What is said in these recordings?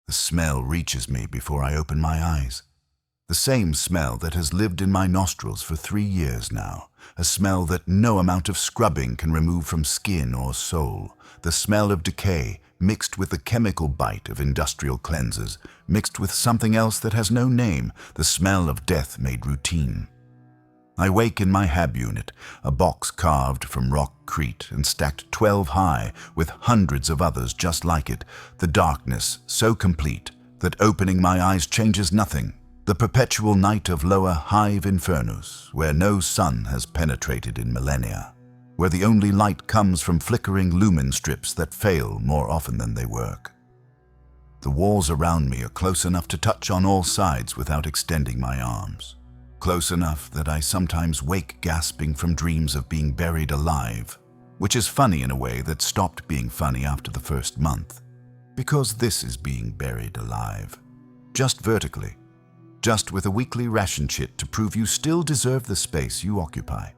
The smell reaches me before I open my eyes. The same smell that has lived in my nostrils for 3 years now. A smell that no amount of scrubbing can remove from skin or soul. The smell of decay, mixed with the chemical bite of industrial cleansers, mixed with something else that has no name, the smell of death made routine. I wake in my hab unit, a box carved from rockcrete and stacked 12 high, with hundreds of others just like it. The darkness so complete that opening my eyes changes nothing. The perpetual night of lower hive infernus, where no sun has penetrated in millennia, where the only light comes from flickering lumen strips that fail more often than they work. The walls around me are close enough to touch on all sides without extending my arms. Close enough that I sometimes wake gasping from dreams of being buried alive, which is funny in a way that stopped being funny after the first month. Because this is being buried alive. Just vertically. Just with a weekly ration chit to prove you still deserve the space you occupy.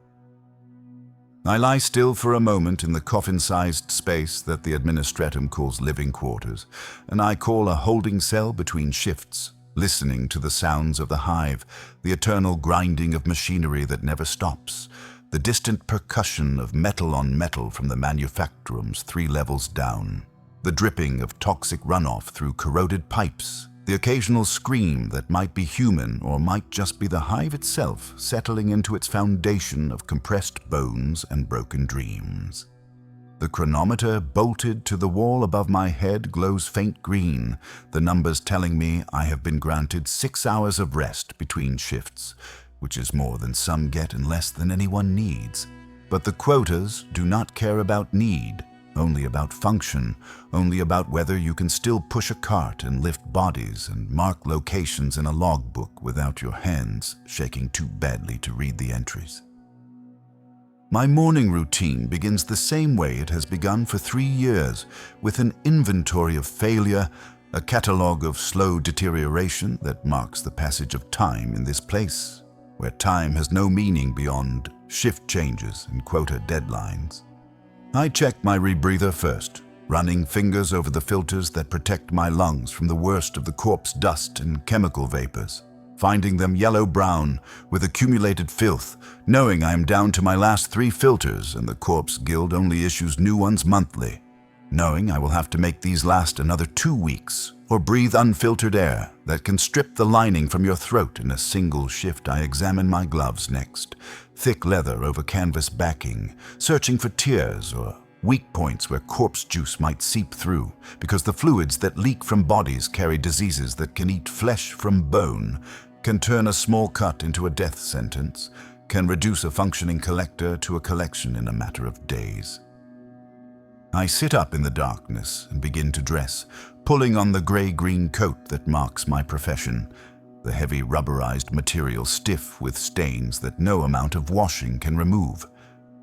I lie still for a moment in the coffin-sized space that the administratum calls living quarters, and I call a holding cell between shifts, listening to the sounds of the hive, the eternal grinding of machinery that never stops, the distant percussion of metal on metal from the manufactorums 3 levels down, the dripping of toxic runoff through corroded pipes, the occasional scream that might be human or might just be the hive itself settling into its foundation of compressed bones and broken dreams. The chronometer bolted to the wall above my head glows faint green, the numbers telling me I have been granted 6 hours of rest between shifts, which is more than some get and less than anyone needs. But the quotas do not care about need, only about function, only about whether you can still push a cart and lift bodies and mark locations in a logbook without your hands shaking too badly to read the entries. My morning routine begins the same way it has begun for 3 years, with an inventory of failure, a catalogue of slow deterioration that marks the passage of time in this place, where time has no meaning beyond shift changes and quota deadlines. I check my rebreather first, running fingers over the filters that protect my lungs from the worst of the corpse dust and chemical vapors, finding them yellow-brown with accumulated filth, knowing I am down to my last 3 filters and the Corpse Guild only issues new ones monthly, knowing I will have to make these last another 2 weeks, or breathe unfiltered air that can strip the lining from your throat in a single shift. I examine my gloves next, thick leather over canvas backing, searching for tears or weak points where corpse juice might seep through, because the fluids that leak from bodies carry diseases that can eat flesh from bone, can turn a small cut into a death sentence, can reduce a functioning collector to a collection in a matter of days. I sit up in the darkness and begin to dress, pulling on the gray-green coat that marks my profession, the heavy rubberized material stiff with stains that no amount of washing can remove,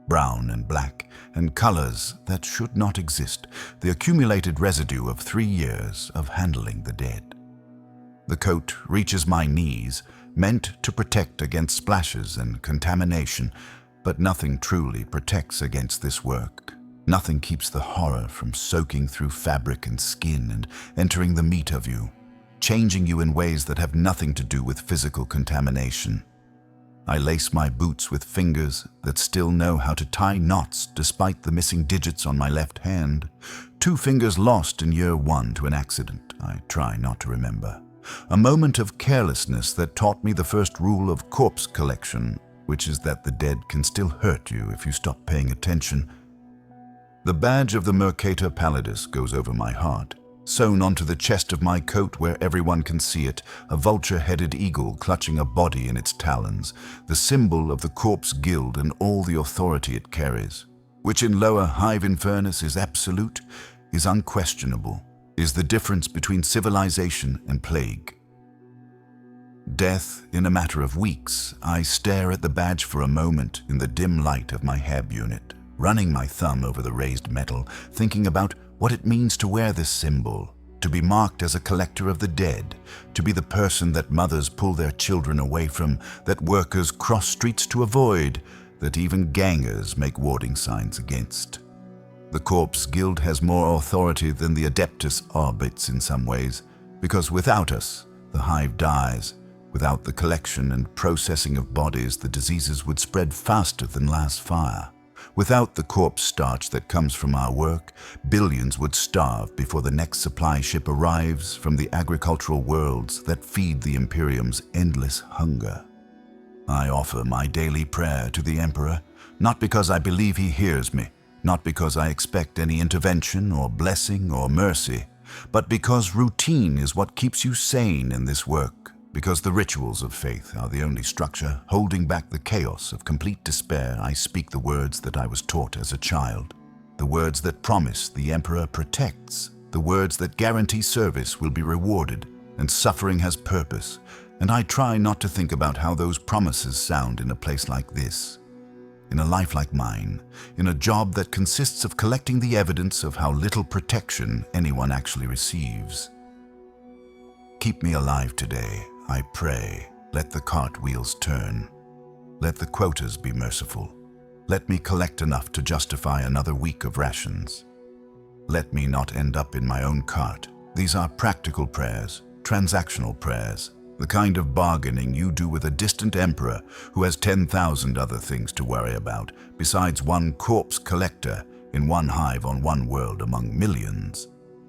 brown and black, and colors that should not exist, the accumulated residue of 3 years of handling the dead. The coat reaches my knees, meant to protect against splashes and contamination, but nothing truly protects against this work. Nothing keeps the horror from soaking through fabric and skin and entering the meat of you, changing you in ways that have nothing to do with physical contamination. I lace my boots with fingers that still know how to tie knots despite the missing digits on my left hand. 2 fingers lost in year 1 to an accident I try not to remember. A moment of carelessness that taught me the first rule of corpse collection, which is that the dead can still hurt you if you stop paying attention. The badge of the Mercator Pallidus goes over my heart, sewn onto the chest of my coat where everyone can see it, a vulture-headed eagle clutching a body in its talons, the symbol of the Corpse Guild and all the authority it carries, which in lower hive infernus is absolute, is unquestionable, is the difference between civilization and plague. Death in a matter of weeks. I stare at the badge for a moment in the dim light of my hab unit, running my thumb over the raised metal, thinking about what it means to wear this symbol, to be marked as a collector of the dead, to be the person that mothers pull their children away from, that workers cross streets to avoid, that even gangers make warding signs against. The Corpse Guild has more authority than the Adeptus Arbits in some ways, Because without us, the hive dies. Without the collection and processing of bodies, the diseases would spread faster than last fire. Without the corpse starch that comes from our work, billions would starve before the next supply ship arrives from the agricultural worlds that feed the Imperium's endless hunger. I offer my daily prayer to the Emperor, not because I believe he hears me, not because I expect any intervention or blessing or mercy, but because routine is what keeps you sane in this work, because the rituals of faith are the only structure holding back the chaos of complete despair. I speak the words that I was taught as a child, the words that promise the Emperor protects, the words that guarantee service will be rewarded and suffering has purpose, and I try not to think about how those promises sound in a place like this. In a life like mine, in a job that consists of collecting the evidence of how little protection anyone actually receives. Keep me alive today, I pray. Let the cartwheels turn. Let the quotas be merciful. Let me collect enough to justify another week of rations. Let me not end up in my own cart. These are practical prayers, transactional prayers, the kind of bargaining you do with a distant emperor who has 10,000 other things to worry about, besides one corpse collector in one hive on one world among millions.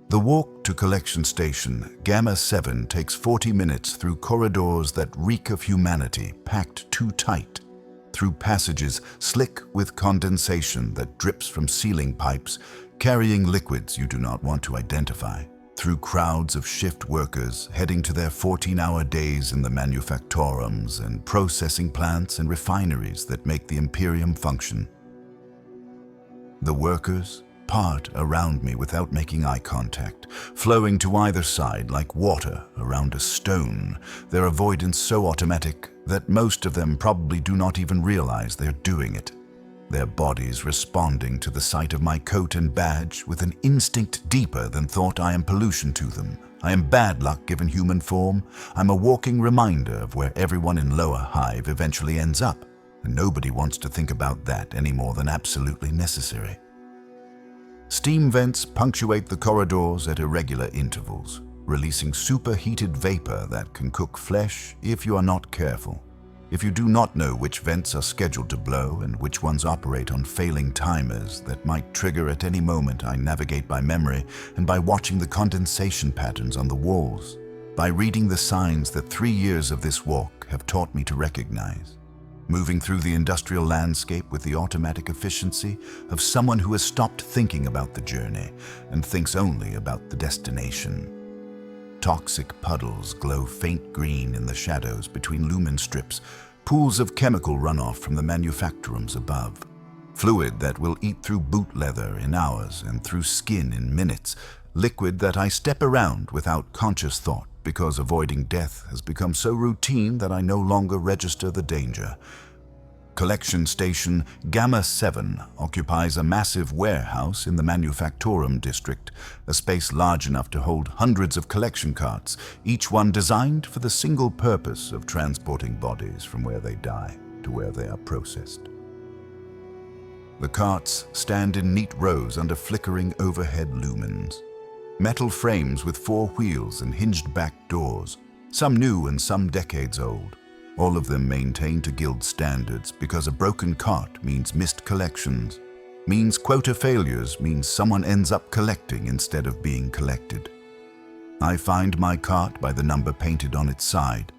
The walk to Collection Station Gamma 7 takes 40 minutes through corridors that reek of humanity packed too tight, through passages slick with condensation that drips from ceiling pipes carrying liquids you do not want to identify, through crowds of shift workers heading to their 14-hour days in the manufactorums and processing plants and refineries that make the Imperium function. The workers part around me without making eye contact, flowing to either side like water around a stone, their avoidance so automatic that most of them probably do not even realize they're doing it. Their bodies responding to the sight of my coat and badge with an instinct deeper than thought I am pollution to them. I am bad luck given human form. I'm a walking reminder of where everyone in Lower Hive eventually ends up, and nobody wants to think about that any more than absolutely necessary. Steam vents punctuate the corridors at irregular intervals, releasing superheated vapor that can cook flesh if you are not careful. If you do not know which vents are scheduled to blow and which ones operate on failing timers that might trigger at any moment, I navigate by memory and by watching the condensation patterns on the walls, by reading the signs that 3 years of this walk have taught me to recognize. Moving through the industrial landscape with the automatic efficiency of someone who has stopped thinking about the journey and thinks only about the destination. Toxic puddles glow faint green in the shadows between lumen strips, pools of chemical runoff from the manufactorums above. Fluid that will eat through boot leather in hours and through skin in minutes. Liquid that I step around without conscious thought because avoiding death has become so routine that I no longer register the danger. Collection Station Gamma 7 occupies a massive warehouse in the Manufactorum district, a space large enough to hold hundreds of collection carts, each one designed for the single purpose of transporting bodies from where they die to where they are processed. The carts stand in neat rows under flickering overhead lumens. Metal frames with 4 wheels and hinged back doors, some new and some decades old. All of them maintained to guild standards because a broken cart means missed collections, means quota failures, means someone ends up collecting instead of being collected. I find my cart by the number painted on its side,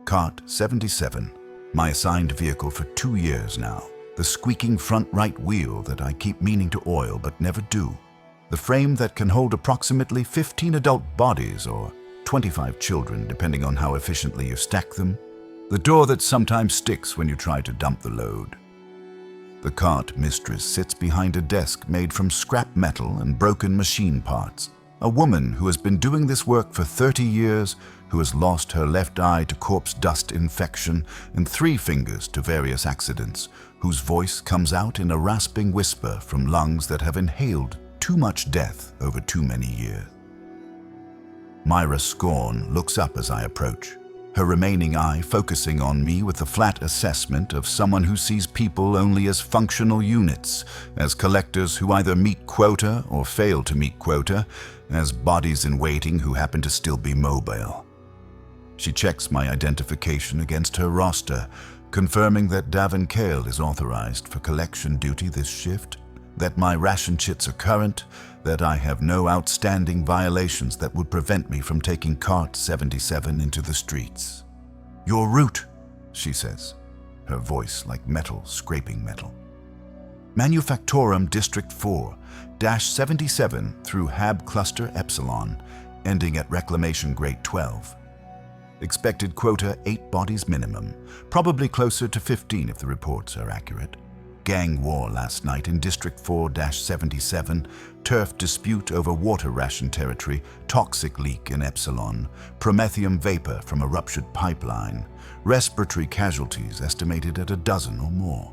Cart 77, my assigned vehicle for 2 years now, the squeaking front right wheel that I keep meaning to oil but never do, the frame that can hold approximately 15 adult bodies or 25 children depending on how efficiently you stack them, the door that sometimes sticks when you try to dump the load. The cart mistress sits behind a desk made from scrap metal and broken machine parts. A woman who has been doing this work for 30 years, who has lost her left eye to corpse dust infection and 3 fingers to various accidents, whose voice comes out in a rasping whisper from lungs that have inhaled too much death over too many years. Myra Scorn looks up as I approach. her remaining eye focusing on me with the flat assessment of someone who sees people only as functional units, as collectors who either meet quota or fail to meet quota, as bodies in waiting who happen to still be mobile. She checks my identification against her roster, confirming that Davin Kale is authorized for collection duty this shift, that my ration chits are current, that I have no outstanding violations that would prevent me from taking Cart 77 into the streets. "Your route," she says, her voice like metal scraping metal. "Manufactorum District 4-77 through Hab Cluster Epsilon, ending at Reclamation Grade 12. Expected quota 8 bodies minimum, probably closer to 15 if the reports are accurate. Gang war last night in District 4-77, turf dispute over water ration territory, toxic leak in Epsilon, promethium vapor from a ruptured pipeline, respiratory casualties estimated at a dozen or more."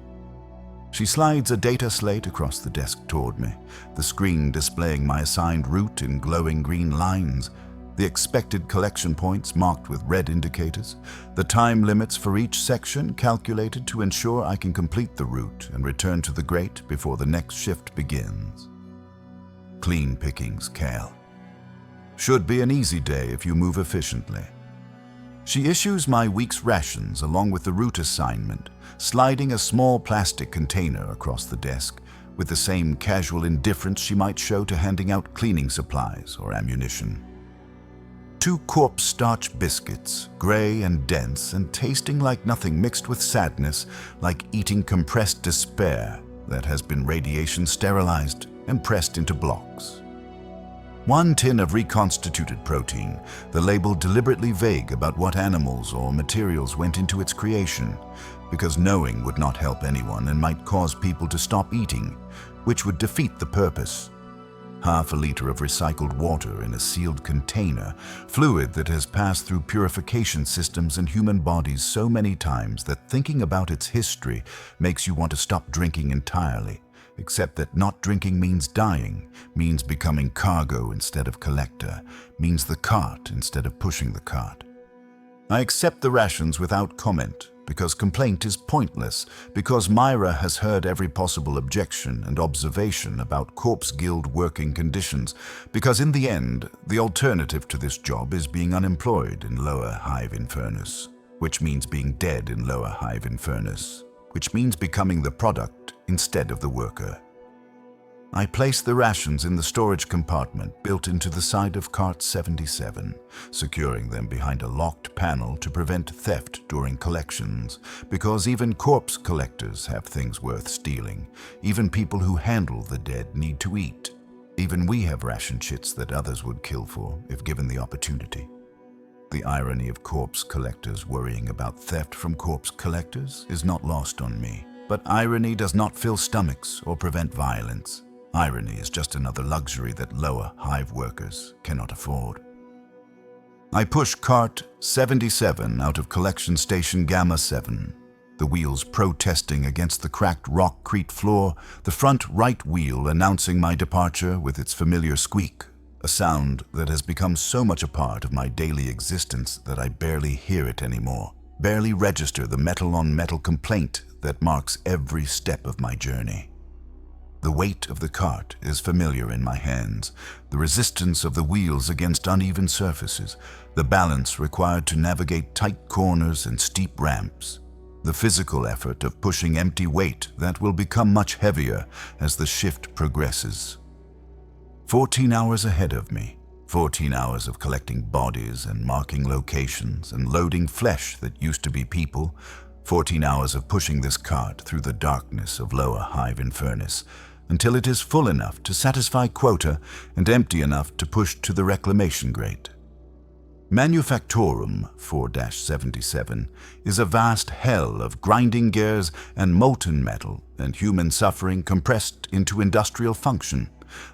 She slides a data slate across the desk toward me, the screen displaying my assigned route in glowing green lines, the expected collection points marked with red indicators, the time limits for each section calculated to ensure I can complete the route and return to the grate before the next shift begins. Clean pickings, Kale. Should be an easy day if you move efficiently. She issues my week's rations along with the route assignment, sliding a small plastic container across the desk with the same casual indifference she might show to handing out cleaning supplies or ammunition. 2 corpse starch biscuits, gray and dense and tasting like nothing, mixed with sadness, like eating compressed despair that has been radiation sterilized and pressed into blocks. 1 tin of reconstituted protein, the label deliberately vague about what animals or materials went into its creation, because knowing would not help anyone and might cause people to stop eating, which would defeat the purpose. Half a liter of recycled water in a sealed container, fluid that has passed through purification systems in human bodies so many times that thinking about its history makes you want to stop drinking entirely, except that not drinking means dying, means becoming cargo instead of collector, means the cart instead of pushing the cart. I accept the rations without comment, because complaint is pointless, because Myra has heard every possible objection and observation about Corpse Guild working conditions, because in the end, the alternative to this job is being unemployed in Lower Hive Infernus, which means being dead in Lower Hive Infernus, which means becoming the product instead of the worker. I place the rations in the storage compartment built into the side of Cart 77, securing them behind a locked panel to prevent theft during collections, because even corpse collectors have things worth stealing. Even people who handle the dead need to eat. Even we have ration chits that others would kill for if given the opportunity. The irony of corpse collectors worrying about theft from corpse collectors is not lost on me, but irony does not fill stomachs or prevent violence. Irony is just another luxury that lower hive workers cannot afford. I push Cart 77 out of Collection Station Gamma 7, the wheels protesting against the cracked rockcrete floor, the front right wheel announcing my departure with its familiar squeak, a sound that has become so much a part of my daily existence that I barely hear it anymore, barely register the metal-on-metal complaint that marks every step of my journey. The weight of the cart is familiar in my hands, the resistance of the wheels against uneven surfaces, the balance required to navigate tight corners and steep ramps, the physical effort of pushing empty weight that will become much heavier as the shift progresses. 14 hours ahead of me, 14 hours of collecting bodies and marking locations and loading flesh that used to be people, 14 hours of pushing this cart through the darkness of Lower Hive Infernus, until it is full enough to satisfy quota and empty enough to push to the reclamation grate. Manufactorum 4-77 is a vast hell of grinding gears and molten metal and human suffering compressed into industrial function,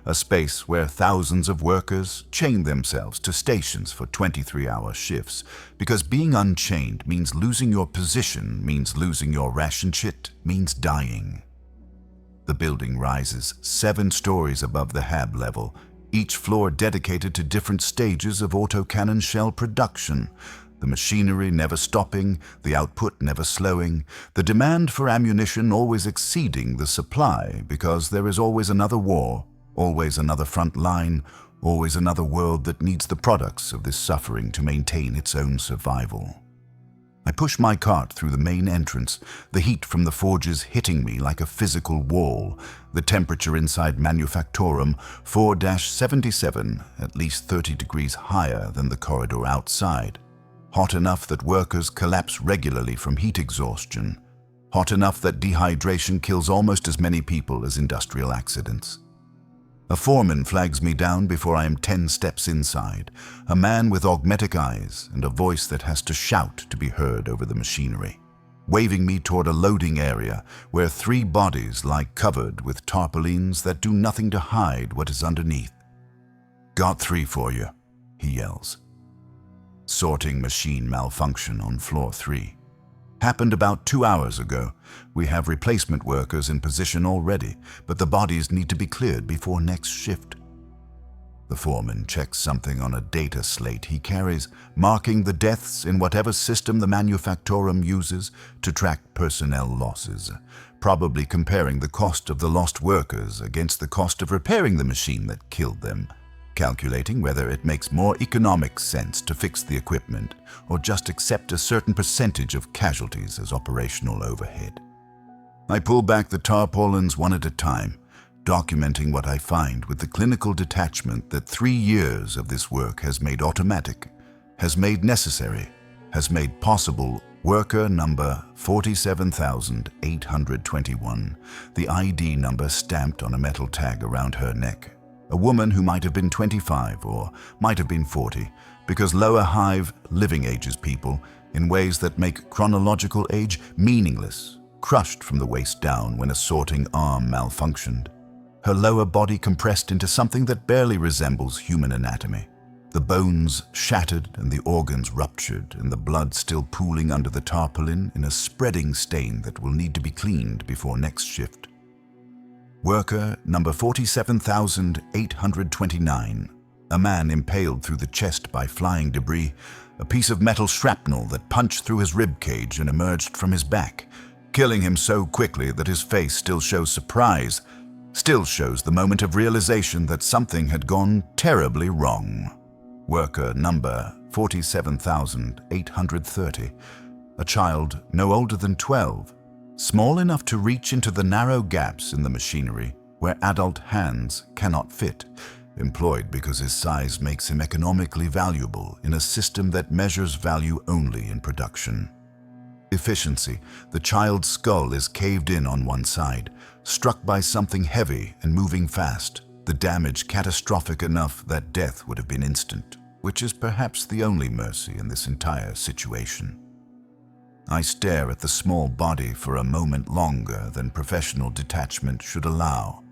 a space where thousands of workers chain themselves to stations for 23-hour shifts, because being unchained means losing your position, means losing your ration chit, means dying. The building rises 7 stories above the hab level, each floor dedicated to different stages of autocannon shell production. The machinery never stopping, the output never slowing, the demand for ammunition always exceeding the supply, because there is always another war, always another front line, always another world that needs the products of this suffering to maintain its own survival. I push my cart through the main entrance, the heat from the forges hitting me like a physical wall, the temperature inside Manufactorum 4-77 at least 30 degrees higher than the corridor outside. Hot enough that workers collapse regularly from heat exhaustion. Hot enough that dehydration kills almost as many people as industrial accidents. A foreman flags me down before I am 10 steps inside, a man with augmetic eyes and a voice that has to shout to be heard over the machinery, waving me toward a loading area where 3 bodies lie covered with tarpaulins that do nothing to hide what is underneath. "Got 3 for you," he yells. Sorting machine malfunction on floor 3. Happened about 2 hours ago. We have replacement workers in position already, but the bodies need to be cleared before next shift. The foreman checks something on a data slate he carries, marking the deaths in whatever system the Manufactorum uses to track personnel losses, probably comparing the cost of the lost workers against the cost of repairing the machine that killed them, calculating whether it makes more economic sense to fix the equipment or just accept a certain percentage of casualties as operational overhead. I pull back the tarpaulins one at a time, documenting what I find with the clinical detachment that 3 years of this work has made automatic, has made necessary, has made possible. Worker number 47,821, the ID number stamped on a metal tag around her neck. A woman who might have been 25 or might have been 40, because lower hive living ages people in ways that make chronological age meaningless, crushed from the waist down when a sorting arm malfunctioned. Her lower body compressed into something that barely resembles human anatomy. The bones shattered and the organs ruptured and the blood still pooling under the tarpaulin in a spreading stain that will need to be cleaned before next shift. Worker number 47,829, a man impaled through the chest by flying debris, a piece of metal shrapnel that punched through his rib cage and emerged from his back, killing him so quickly that his face still shows surprise, still shows the moment of realization that something had gone terribly wrong. Worker number 47,830, a child no older than 12, small enough to reach into the narrow gaps in the machinery where adult hands cannot fit, employed because his size makes him economically valuable in a system that measures value only in production. Efficiency, the child's skull is caved in on one side, struck by something heavy and moving fast, the damage catastrophic enough that death would have been instant, which is perhaps the only mercy in this entire situation. I stare at the small body for a moment longer than professional detachment should allow,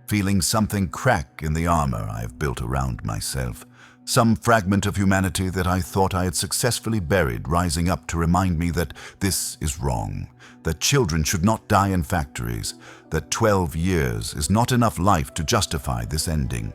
feeling something crack in the armor I have built around myself, some fragment of humanity that I thought I had successfully buried rising up to remind me that this is wrong, that children should not die in factories, that 12 years is not enough life to justify this ending.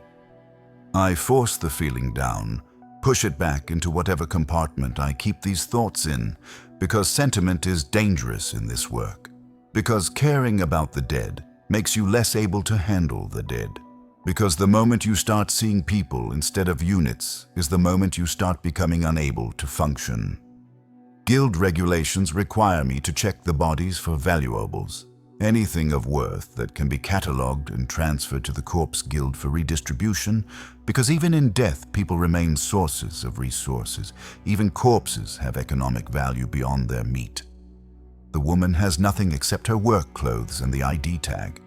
I force the feeling down, push it back into whatever compartment I keep these thoughts in, because sentiment is dangerous in this work, because caring about the dead makes you less able to handle the dead, because the moment you start seeing people instead of units is the moment you start becoming unable to function. Guild regulations require me to check the bodies for valuables, anything of worth that can be catalogued and transferred to the Corpse Guild for redistribution, because even in death people remain sources of resources. Even corpses have economic value beyond their meat. The woman has nothing except her work clothes and the ID tag.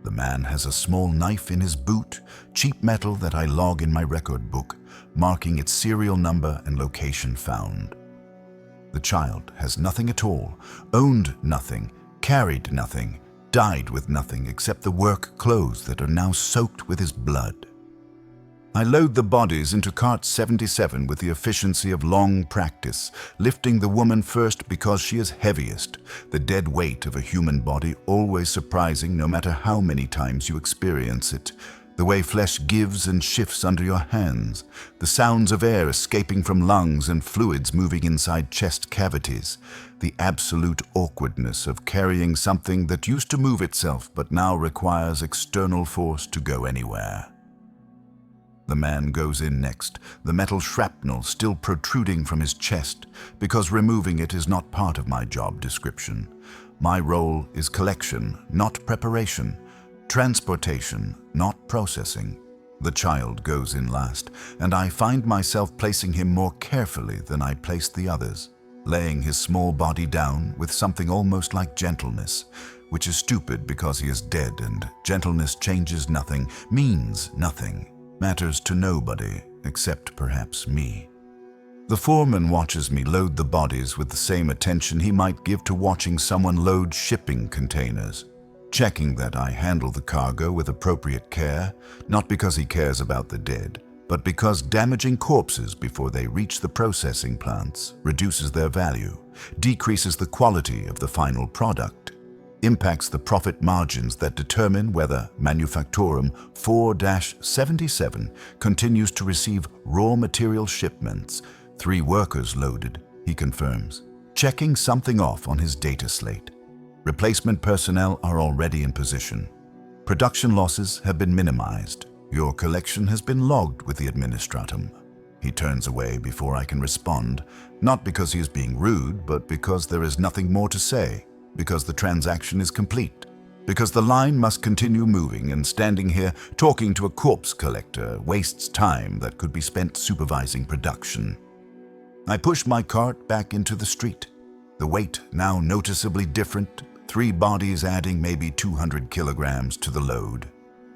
The man has a small knife in his boot, cheap metal that I log in my record book, marking its serial number and location found. The child has nothing at all, owned nothing, carried nothing, died with nothing except the work clothes that are now soaked with his blood. I load the bodies into cart 77 with the efficiency of long practice, lifting the woman first because she is heaviest, the dead weight of a human body always surprising no matter how many times you experience it, The way flesh gives and shifts under your hands, the sounds of air escaping from lungs and fluids moving inside chest cavities, the absolute awkwardness of carrying something that used to move itself but now requires external force to go anywhere. The man goes in next, the metal shrapnel still protruding from his chest, because removing it is not part of my job description. My role is collection, not preparation. Transportation, not processing. The child goes in last, and I find myself placing him more carefully than I placed the others, laying his small body down with something almost like gentleness, which is stupid because he is dead and gentleness changes nothing, means nothing, matters to nobody except perhaps me. The foreman watches me load the bodies with the same attention he might give to watching someone load shipping containers, checking that I handle the cargo with appropriate care, not because he cares about the dead, but because damaging corpses before they reach the processing plants reduces their value, decreases the quality of the final product, impacts the profit margins that determine whether Manufactorum 4-77 continues to receive raw material shipments. 3 workers loaded, he confirms, checking something off on his data slate. Replacement personnel are already in position. Production losses have been minimized. Your collection has been logged with the administratum. He turns away before I can respond, not because he is being rude, but because there is nothing more to say, because the transaction is complete, because the line must continue moving, and standing here talking to a corpse collector wastes time that could be spent supervising production. I push my cart back into the street. The weight now noticeably different, 3 bodies adding maybe 200 kilograms to the load.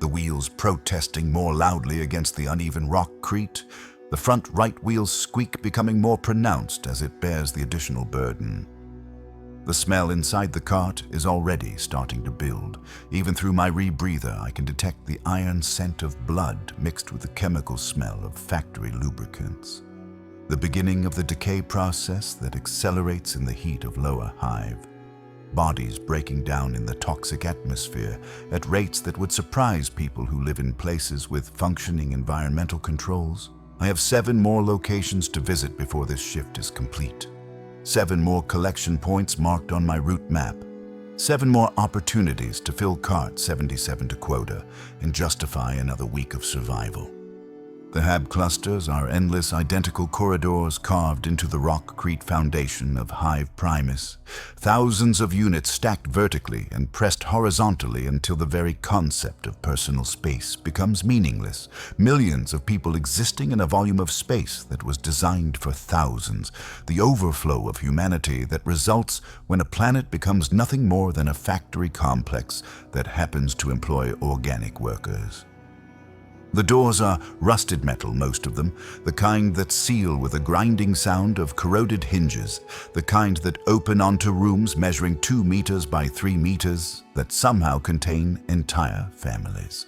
The wheels protesting more loudly against the uneven rockcrete, the front right wheel's squeak becoming more pronounced as it bears the additional burden. The smell inside the cart is already starting to build. Even through my rebreather, I can detect the iron scent of blood mixed with the chemical smell of factory lubricants. The beginning of the decay process that accelerates in the heat of lower hive. Bodies breaking down in the toxic atmosphere at rates that would surprise people who live in places with functioning environmental controls. I have 7 more locations to visit before this shift is complete. 7 more collection points marked on my route map. 7 more opportunities to fill cart 77 to quota and justify another week of survival. The hab clusters are endless identical corridors carved into the rockcrete foundation of Hive Primus. Thousands of units stacked vertically and pressed horizontally until the very concept of personal space becomes meaningless. Millions of people existing in a volume of space that was designed for thousands. The overflow of humanity that results when a planet becomes nothing more than a factory complex that happens to employ organic workers. The doors are rusted metal, most of them, the kind that seal with a grinding sound of corroded hinges, the kind that open onto rooms measuring 2 meters by 3 meters that somehow contain entire families.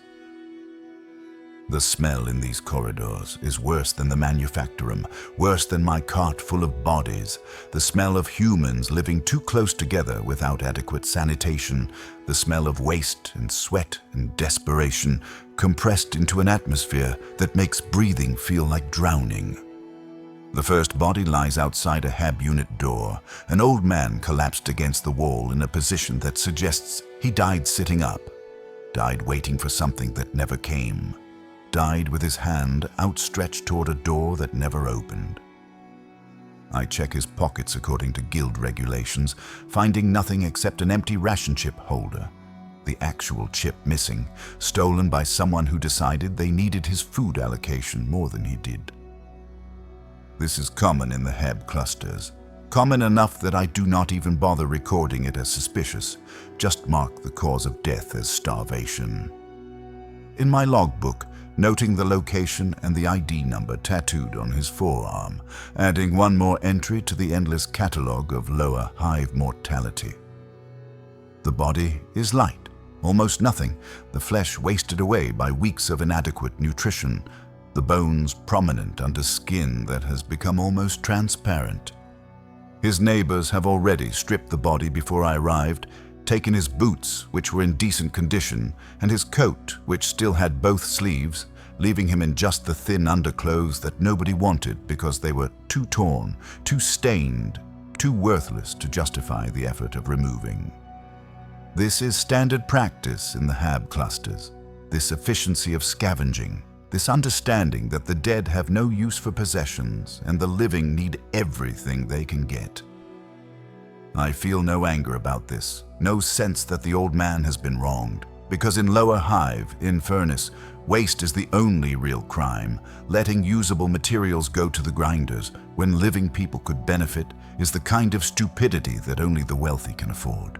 The smell in these corridors is worse than the manufactorum, worse than my cart full of bodies, the smell of humans living too close together without adequate sanitation, the smell of waste and sweat and desperation compressed into an atmosphere that makes breathing feel like drowning. The first body lies outside a hab unit door, an old man collapsed against the wall in a position that suggests he died sitting up, died waiting for something that never came. Died with his hand outstretched toward a door that never opened. I check his pockets according to guild regulations, finding nothing except an empty ration chip holder. The actual chip missing, stolen by someone who decided they needed his food allocation more than he did. This is common in the Heb clusters. Common enough that I do not even bother recording it as suspicious, just mark the cause of death as starvation. In my logbook, noting the location and the ID number tattooed on his forearm, adding one more entry to the endless catalogue of lower hive mortality. The body is light, almost nothing, the flesh wasted away by weeks of inadequate nutrition, the bones prominent under skin that has become almost transparent. His neighbors have already stripped the body before I arrived, taken his boots, which were in decent condition, and his coat, which still had both sleeves, leaving him in just the thin underclothes that nobody wanted because they were too torn, too stained, too worthless to justify the effort of removing. This is standard practice in the Hab clusters, this efficiency of scavenging, this understanding that the dead have no use for possessions and the living need everything they can get. I feel no anger about this, no sense that the old man has been wronged, because in Lower Hive, in Furnace, waste is the only real crime. Letting usable materials go to the grinders when living people could benefit is the kind of stupidity that only the wealthy can afford.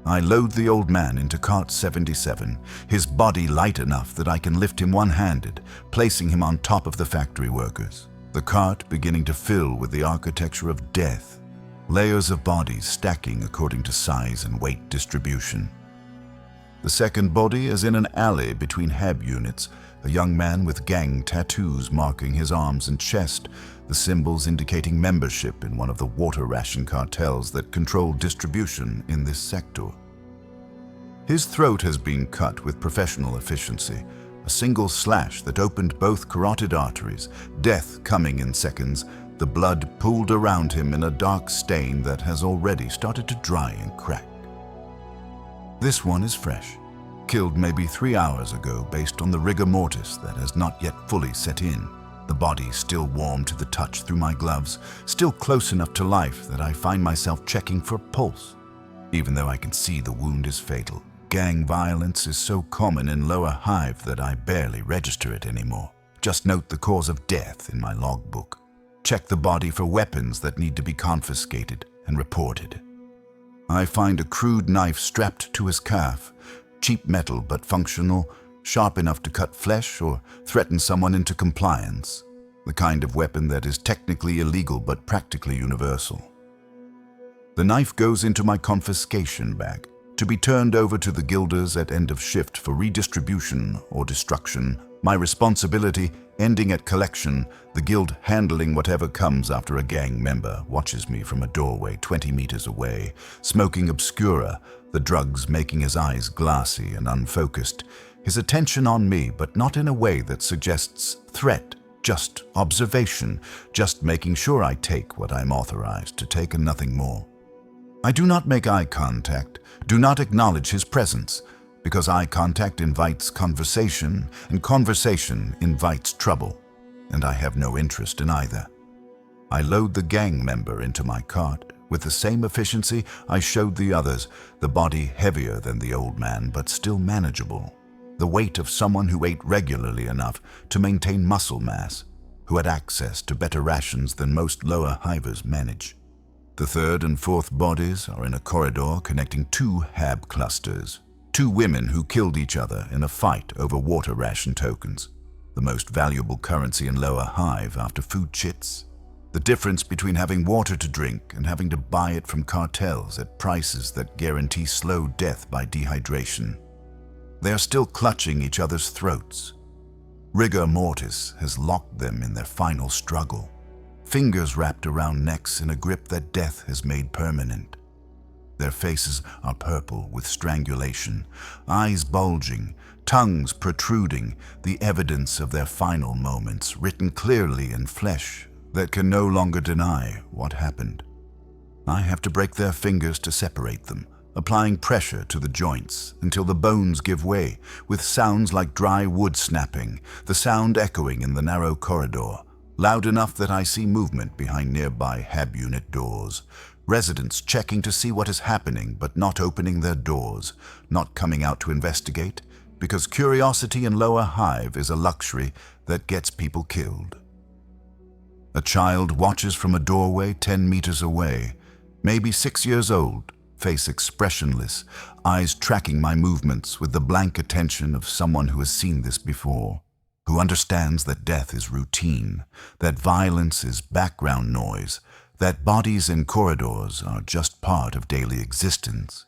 I load the old man into cart 77, his body light enough that I can lift him one-handed, placing him on top of the factory workers. The cart beginning to fill with the architecture of death, layers of bodies stacking according to size and weight distribution. The second body is in an alley between Hab units, a young man with gang tattoos marking his arms and chest, the symbols indicating membership in one of the water ration cartels that control distribution in this sector. His throat has been cut with professional efficiency, a single slash that opened both carotid arteries, death coming in seconds, the blood pooled around him in a dark stain that has already started to dry and crack. This one is fresh, killed maybe 3 hours ago based on the rigor mortis that has not yet fully set in. The body still warm to the touch through my gloves, still close enough to life that I find myself checking for pulse. Even though I can see the wound is fatal, gang violence is so common in Lower Hive that I barely register it anymore. Just note the cause of death in my logbook. Check the body for weapons that need to be confiscated and reported. I find a crude knife strapped to his calf, cheap metal but functional, sharp enough to cut flesh or threaten someone into compliance, the kind of weapon that is technically illegal but practically universal. The knife goes into my confiscation bag, to be turned over to the guilders at end of shift for redistribution or destruction, my responsibility ending at collection, the guild handling whatever comes after a gang member watches me from a doorway 20 meters away, smoking obscura, the drugs making his eyes glassy and unfocused, his attention on me but not in a way that suggests threat, just observation, just making sure I take what I'm authorized to take and nothing more. I do not make eye contact, do not acknowledge his presence, because eye contact invites conversation, and conversation invites trouble, and I have no interest in either. I load the gang member into my cart. With the same efficiency I showed the others, the body heavier than the old man, but still manageable. The weight of someone who ate regularly enough to maintain muscle mass, who had access to better rations than most lower hivers manage. The third and fourth bodies are in a corridor connecting 2 Hab clusters. 2 women who killed each other in a fight over water ration tokens, the most valuable currency in Lower Hive after food chits. The difference between having water to drink and having to buy it from cartels at prices that guarantee slow death by dehydration. They are still clutching each other's throats. Rigor mortis has locked them in their final struggle, fingers wrapped around necks in a grip that death has made permanent. Their faces are purple with strangulation, eyes bulging, tongues protruding, the evidence of their final moments written clearly in flesh that can no longer deny what happened. I have to break their fingers to separate them, applying pressure to the joints until the bones give way, with sounds like dry wood snapping, the sound echoing in the narrow corridor, loud enough that I see movement behind nearby Hab unit doors. Residents checking to see what is happening but not opening their doors, not coming out to investigate, because curiosity in Lower Hive is a luxury that gets people killed. A child watches from a doorway 10 meters away, maybe 6 years old, face expressionless, eyes tracking my movements with the blank attention of someone who has seen this before, who understands that death is routine, that violence is background noise, that bodies in corridors are just part of daily existence.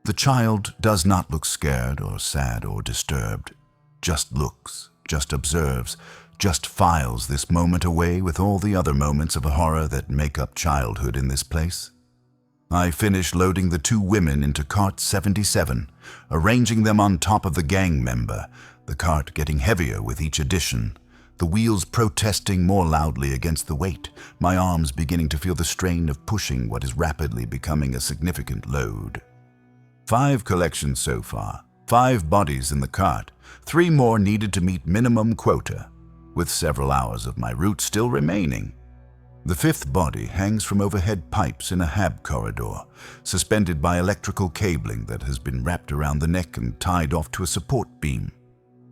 The child does not look scared or sad or disturbed, just looks, just observes, just files this moment away with all the other moments of horror that make up childhood in this place. I finish loading the 2 women into cart 77, arranging them on top of the gang member, the cart getting heavier with each addition, the wheels protesting more loudly against the weight, my arms beginning to feel the strain of pushing what is rapidly becoming a significant load. 5 collections so far, 5 bodies in the cart, 3 more needed to meet minimum quota, with several hours of my route still remaining. The 5th body hangs from overhead pipes in a hab corridor, suspended by electrical cabling that has been wrapped around the neck and tied off to a support beam.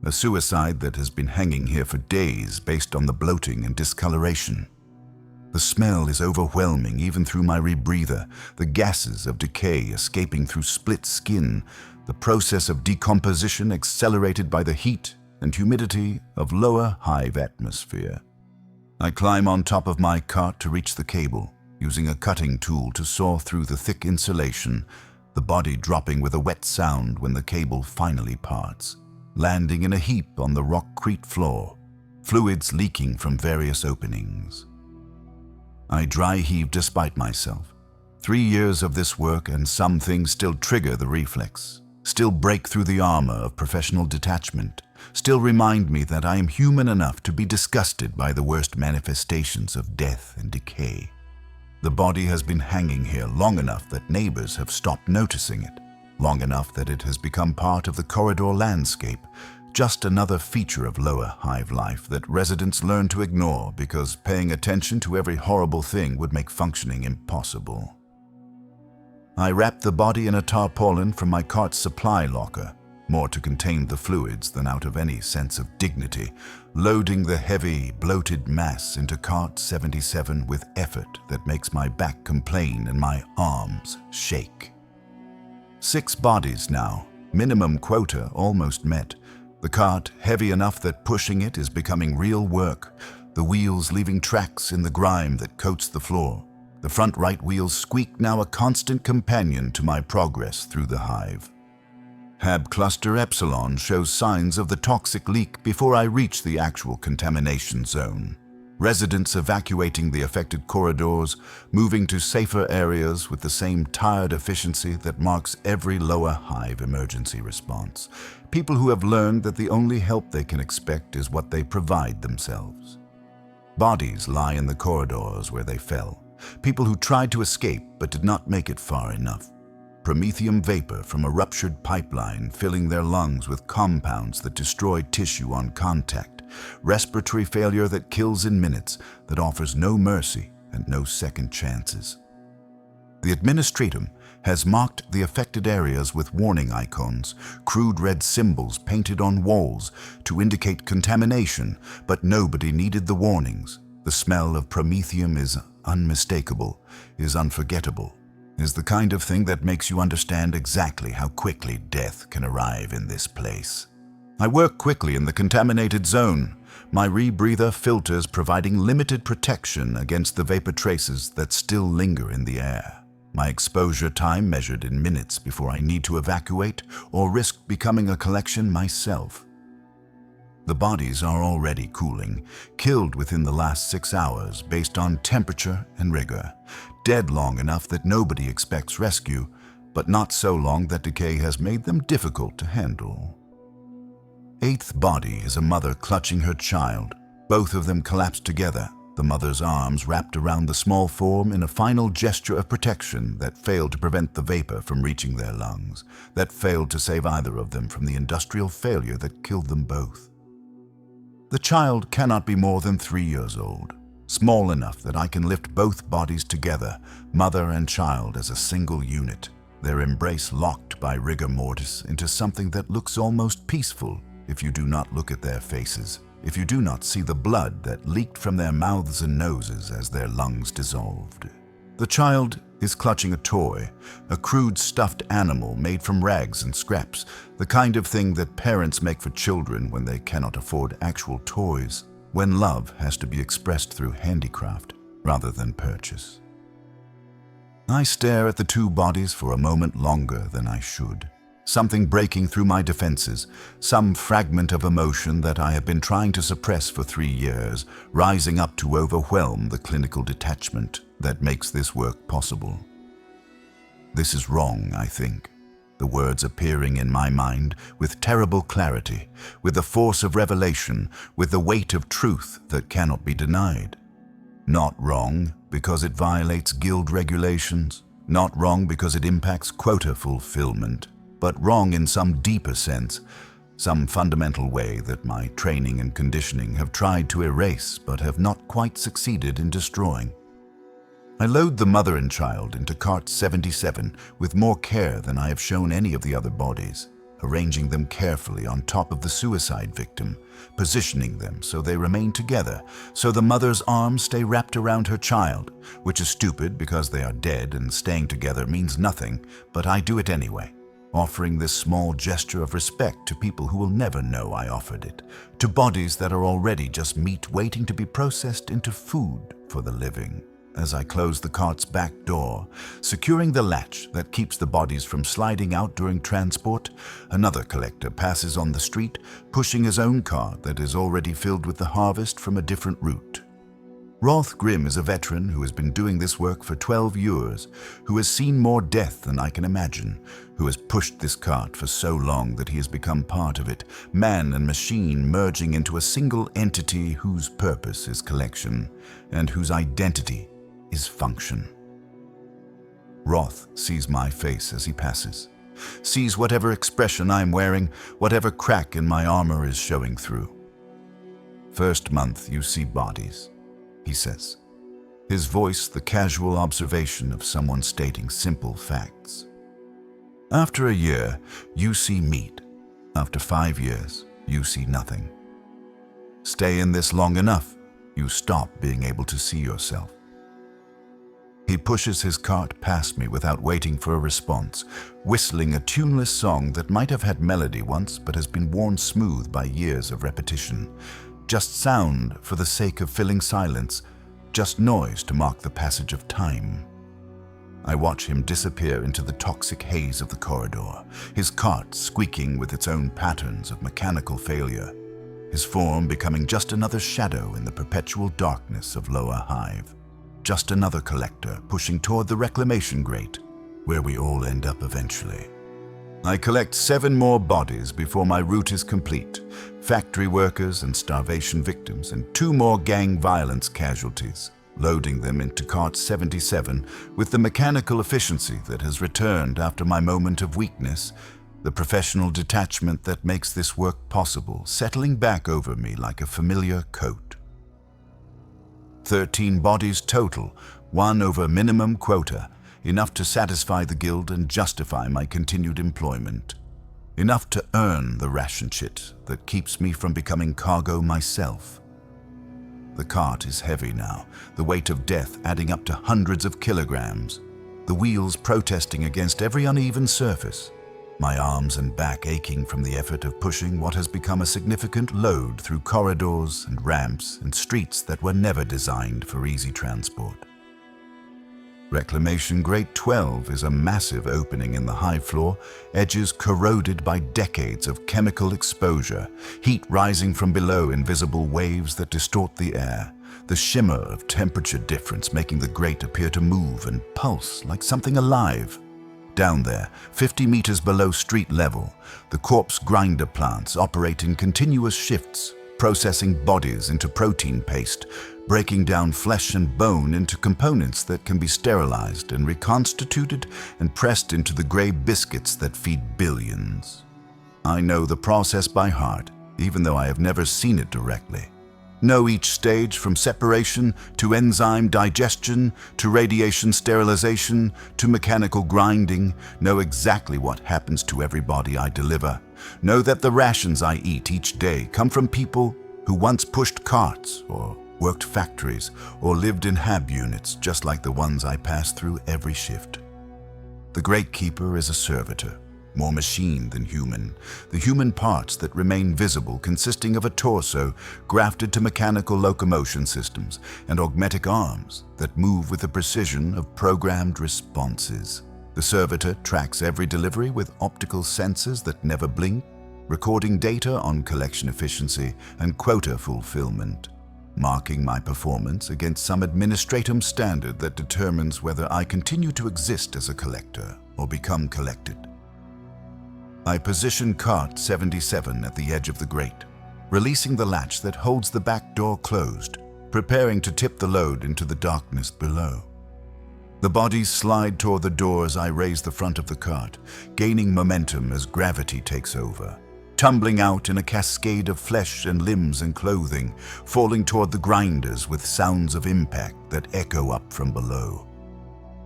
A suicide that has been hanging here for days based on the bloating and discoloration. The smell is overwhelming even through my rebreather, the gases of decay escaping through split skin, the process of decomposition accelerated by the heat and humidity of lower hive atmosphere. I climb on top of my cart to reach the cable, using a cutting tool to saw through the thick insulation, the body dropping with a wet sound when the cable finally parts, landing in a heap on the rockcrete floor, fluids leaking from various openings. I dry heave despite myself. 3 years of this work and some things still trigger the reflex, still break through the armor of professional detachment, still remind me that I am human enough to be disgusted by the worst manifestations of death and decay. The body has been hanging here long enough that neighbors have stopped noticing it, long enough that it has become part of the corridor landscape, just another feature of lower hive life that residents learn to ignore because paying attention to every horrible thing would make functioning impossible. I wrap the body in a tarpaulin from my cart's supply locker, more to contain the fluids than out of any sense of dignity, loading the heavy, bloated mass into cart 77 with effort that makes my back complain and my arms shake. 6 bodies now, minimum quota almost met. The cart heavy enough that pushing it is becoming real work, the wheels leaving tracks in the grime that coats the floor. The front right wheels squeak now a constant companion to my progress through the hive. Hab Cluster Epsilon shows signs of the toxic leak before I reach the actual contamination zone. Residents evacuating the affected corridors, moving to safer areas with the same tired efficiency that marks every lower hive emergency response. People who have learned that the only help they can expect is what they provide themselves. Bodies lie in the corridors where they fell. People who tried to escape but did not make it far enough. Promethium vapor from a ruptured pipeline filling their lungs with compounds that destroy tissue on contact. Respiratory failure that kills in minutes, that offers no mercy and no second chances. The Administratum has marked the affected areas with warning icons, crude red symbols painted on walls to indicate contamination, but nobody needed the warnings. The smell of promethium is unmistakable, is unforgettable, is the kind of thing that makes you understand exactly how quickly death can arrive in this place. I work quickly in the contaminated zone, my rebreather filters providing limited protection against the vapor traces that still linger in the air. My exposure time measured in minutes before I need to evacuate or risk becoming a collection myself. The bodies are already cooling, killed within the last 6 hours based on temperature and rigor, dead long enough that nobody expects rescue, but not so long that decay has made them difficult to handle. 8th body is a mother clutching her child, both of them collapsed together, the mother's arms wrapped around the small form in a final gesture of protection that failed to prevent the vapor from reaching their lungs, that failed to save either of them from the industrial failure that killed them both. The child cannot be more than 3 years old, small enough that I can lift both bodies together, mother and child as a single unit, their embrace locked by rigor mortis into something that looks almost peaceful if you do not look at their faces, if you do not see the blood that leaked from their mouths and noses as their lungs dissolved. The child is clutching a toy, a crude stuffed animal made from rags and scraps, the kind of thing that parents make for children when they cannot afford actual toys, when love has to be expressed through handicraft rather than purchase. I stare at the 2 bodies for a moment longer than I should. Something breaking through my defenses, some fragment of emotion that I have been trying to suppress for 3 years, rising up to overwhelm the clinical detachment that makes this work possible. This is wrong, I think. The words appearing in my mind with terrible clarity, with the force of revelation, with the weight of truth that cannot be denied. Not wrong because it violates guild regulations, not wrong because it impacts quota fulfillment, but wrong in some deeper sense, some fundamental way that my training and conditioning have tried to erase but have not quite succeeded in destroying. I load the mother and child into cart 77 with more care than I have shown any of the other bodies, arranging them carefully on top of the suicide victim, positioning them so they remain together, so the mother's arms stay wrapped around her child, which is stupid because they are dead and staying together means nothing, but I do it anyway, offering this small gesture of respect to people who will never know I offered it, to bodies that are already just meat waiting to be processed into food for the living. As I close the cart's back door, securing the latch that keeps the bodies from sliding out during transport, another collector passes on the street, pushing his own cart that is already filled with the harvest from a different route. Roth Grimm is a veteran who has been doing this work for 12 years, who has seen more death than I can imagine, who has pushed this cart for so long that he has become part of it, man and machine merging into a single entity whose purpose is collection, and whose identity is function. Roth sees my face as he passes, sees whatever expression I'm wearing, whatever crack in my armor is showing through. "First month you see bodies," he says, his voice the casual observation of someone stating simple facts. "After a year, you see meat. After 5 years, you see nothing. Stay in this long enough, you stop being able to see yourself." He pushes his cart past me without waiting for a response, whistling a tuneless song that might have had melody once but has been worn smooth by years of repetition. Just sound for the sake of filling silence, just noise to mark the passage of time. I watch him disappear into the toxic haze of the corridor, his cart squeaking with its own patterns of mechanical failure, his form becoming just another shadow in the perpetual darkness of Lower Hive. Just another collector pushing toward the reclamation grate, where we all end up eventually. I collect 7 more bodies before my route is complete, factory workers and starvation victims, and 2 more gang violence casualties, loading them into cart 77 with the mechanical efficiency that has returned after my moment of weakness, the professional detachment that makes this work possible settling back over me like a familiar coat. 13 bodies total, 1 over minimum quota, enough to satisfy the guild and justify my continued employment. Enough to earn the ration shit that keeps me from becoming cargo myself. The cart is heavy now, the weight of death adding up to hundreds of kilograms, the wheels protesting against every uneven surface, my arms and back aching from the effort of pushing what has become a significant load through corridors and ramps and streets that were never designed for easy transport. Reclamation Grate 12 is a massive opening in the high floor, edges corroded by decades of chemical exposure, heat rising from below in visible waves that distort the air, the shimmer of temperature difference making the grate appear to move and pulse like something alive. Down there, 50 meters below street level, the corpse grinder plants operate in continuous shifts, processing bodies into protein paste, breaking down flesh and bone into components that can be sterilized and reconstituted and pressed into the gray biscuits that feed billions. I know the process by heart, even though I have never seen it directly. Know each stage from separation to enzyme digestion to radiation sterilization to mechanical grinding. Know exactly what happens to every body I deliver. Know that the rations I eat each day come from people who once pushed carts or worked factories or lived in hab units just like the ones I pass through every shift. The Great Keeper is a servitor, more machine than human, the human parts that remain visible consisting of a torso grafted to mechanical locomotion systems and augmetic arms that move with the precision of programmed responses. The servitor tracks every delivery with optical sensors that never blink, recording data on collection efficiency and quota fulfillment, marking my performance against some administratum standard that determines whether I continue to exist as a collector or become collected. I position cart 77 at the edge of the grate, releasing the latch that holds the back door closed, preparing to tip the load into the darkness below. The bodies slide toward the door as I raise the front of the cart, gaining momentum as gravity takes over, tumbling out in a cascade of flesh and limbs and clothing, falling toward the grinders with sounds of impact that echo up from below.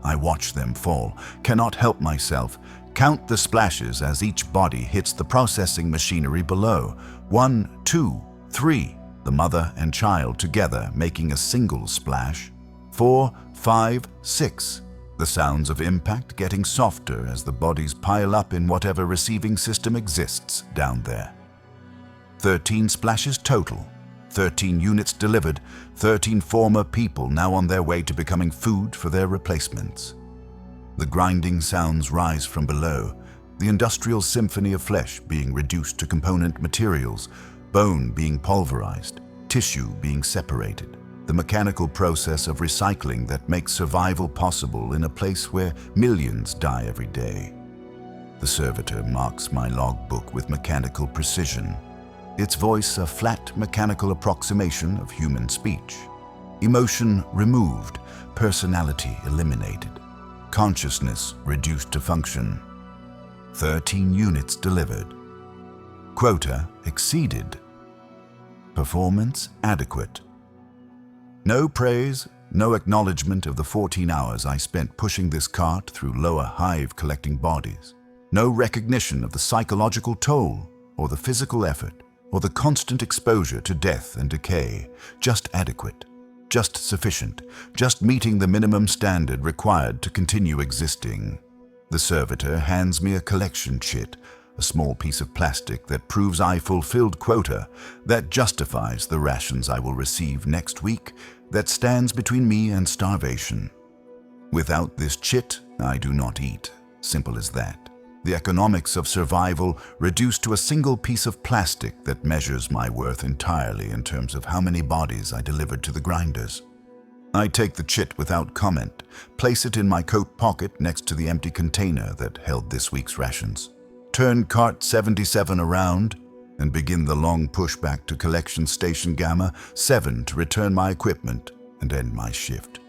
I watch them fall, cannot help myself, count the splashes as each body hits the processing machinery below. 1, 2, 3, the mother and child together making a single splash. 4, 5, 6, the sounds of impact getting softer as the bodies pile up in whatever receiving system exists down there. 13 splashes total, 13 units delivered, 13 former people now on their way to becoming food for their replacements. The grinding sounds rise from below, the industrial symphony of flesh being reduced to component materials, bone being pulverized, tissue being separated, the mechanical process of recycling that makes survival possible in a place where millions die every day. The servitor marks my logbook with mechanical precision, its voice a flat mechanical approximation of human speech. Emotion removed, personality eliminated, consciousness reduced to function. 13 units delivered. Quota exceeded. Performance adequate. No praise, no acknowledgement of the 14 hours I spent pushing this cart through lower hive collecting bodies. No recognition of the psychological toll, or the physical effort, or the constant exposure to death and decay. Just adequate, just sufficient, just meeting the minimum standard required to continue existing. The servitor hands me a collection chit, a small piece of plastic that proves I fulfilled quota, that justifies the rations I will receive next week, that stands between me and starvation. Without this chit, I do not eat. Simple as that. The economics of survival reduced to a single piece of plastic that measures my worth entirely in terms of how many bodies I delivered to the grinders. I take the chit without comment, place it in my coat pocket next to the empty container that held this week's rations, turn cart 77 around, and begin the long pushback to collection station Gamma 7 to return my equipment and end my shift.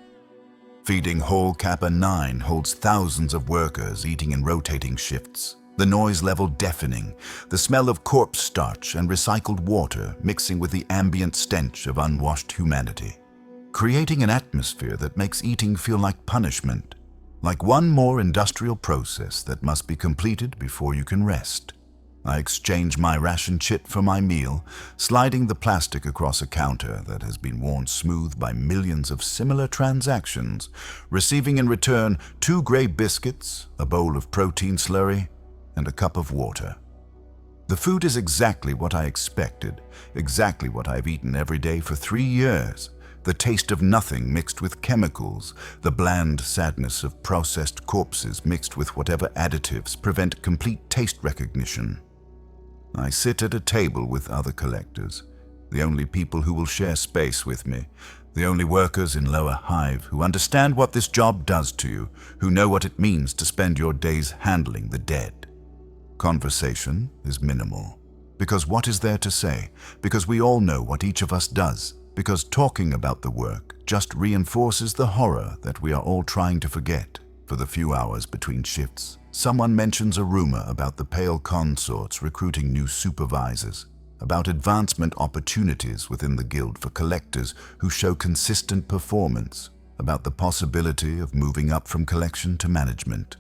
Feeding Hall Kappa 9 holds thousands of workers eating in rotating shifts, the noise level deafening, the smell of corpse starch and recycled water mixing with the ambient stench of unwashed humanity, creating an atmosphere that makes eating feel like punishment, like one more industrial process that must be completed before you can rest. I exchange my ration chit for my meal, sliding the plastic across a counter that has been worn smooth by millions of similar transactions, receiving in return 2 gray biscuits, a bowl of protein slurry, and a cup of water. The food is exactly what I expected, exactly what I've eaten every day for 3 years. The taste of nothing mixed with chemicals, the bland sadness of processed corpses mixed with whatever additives prevent complete taste recognition. I sit at a table with other collectors, the only people who will share space with me, the only workers in lower hive who understand what this job does to you, who know what it means to spend your days handling the dead. Conversation is minimal, because what is there to say? Because we all know what each of us does, because talking about the work just reinforces the horror that we are all trying to forget. For the few hours between shifts, someone mentions a rumor about the pale consorts recruiting new supervisors, about advancement opportunities within the guild for collectors who show consistent performance, about the possibility of moving up from collection to management.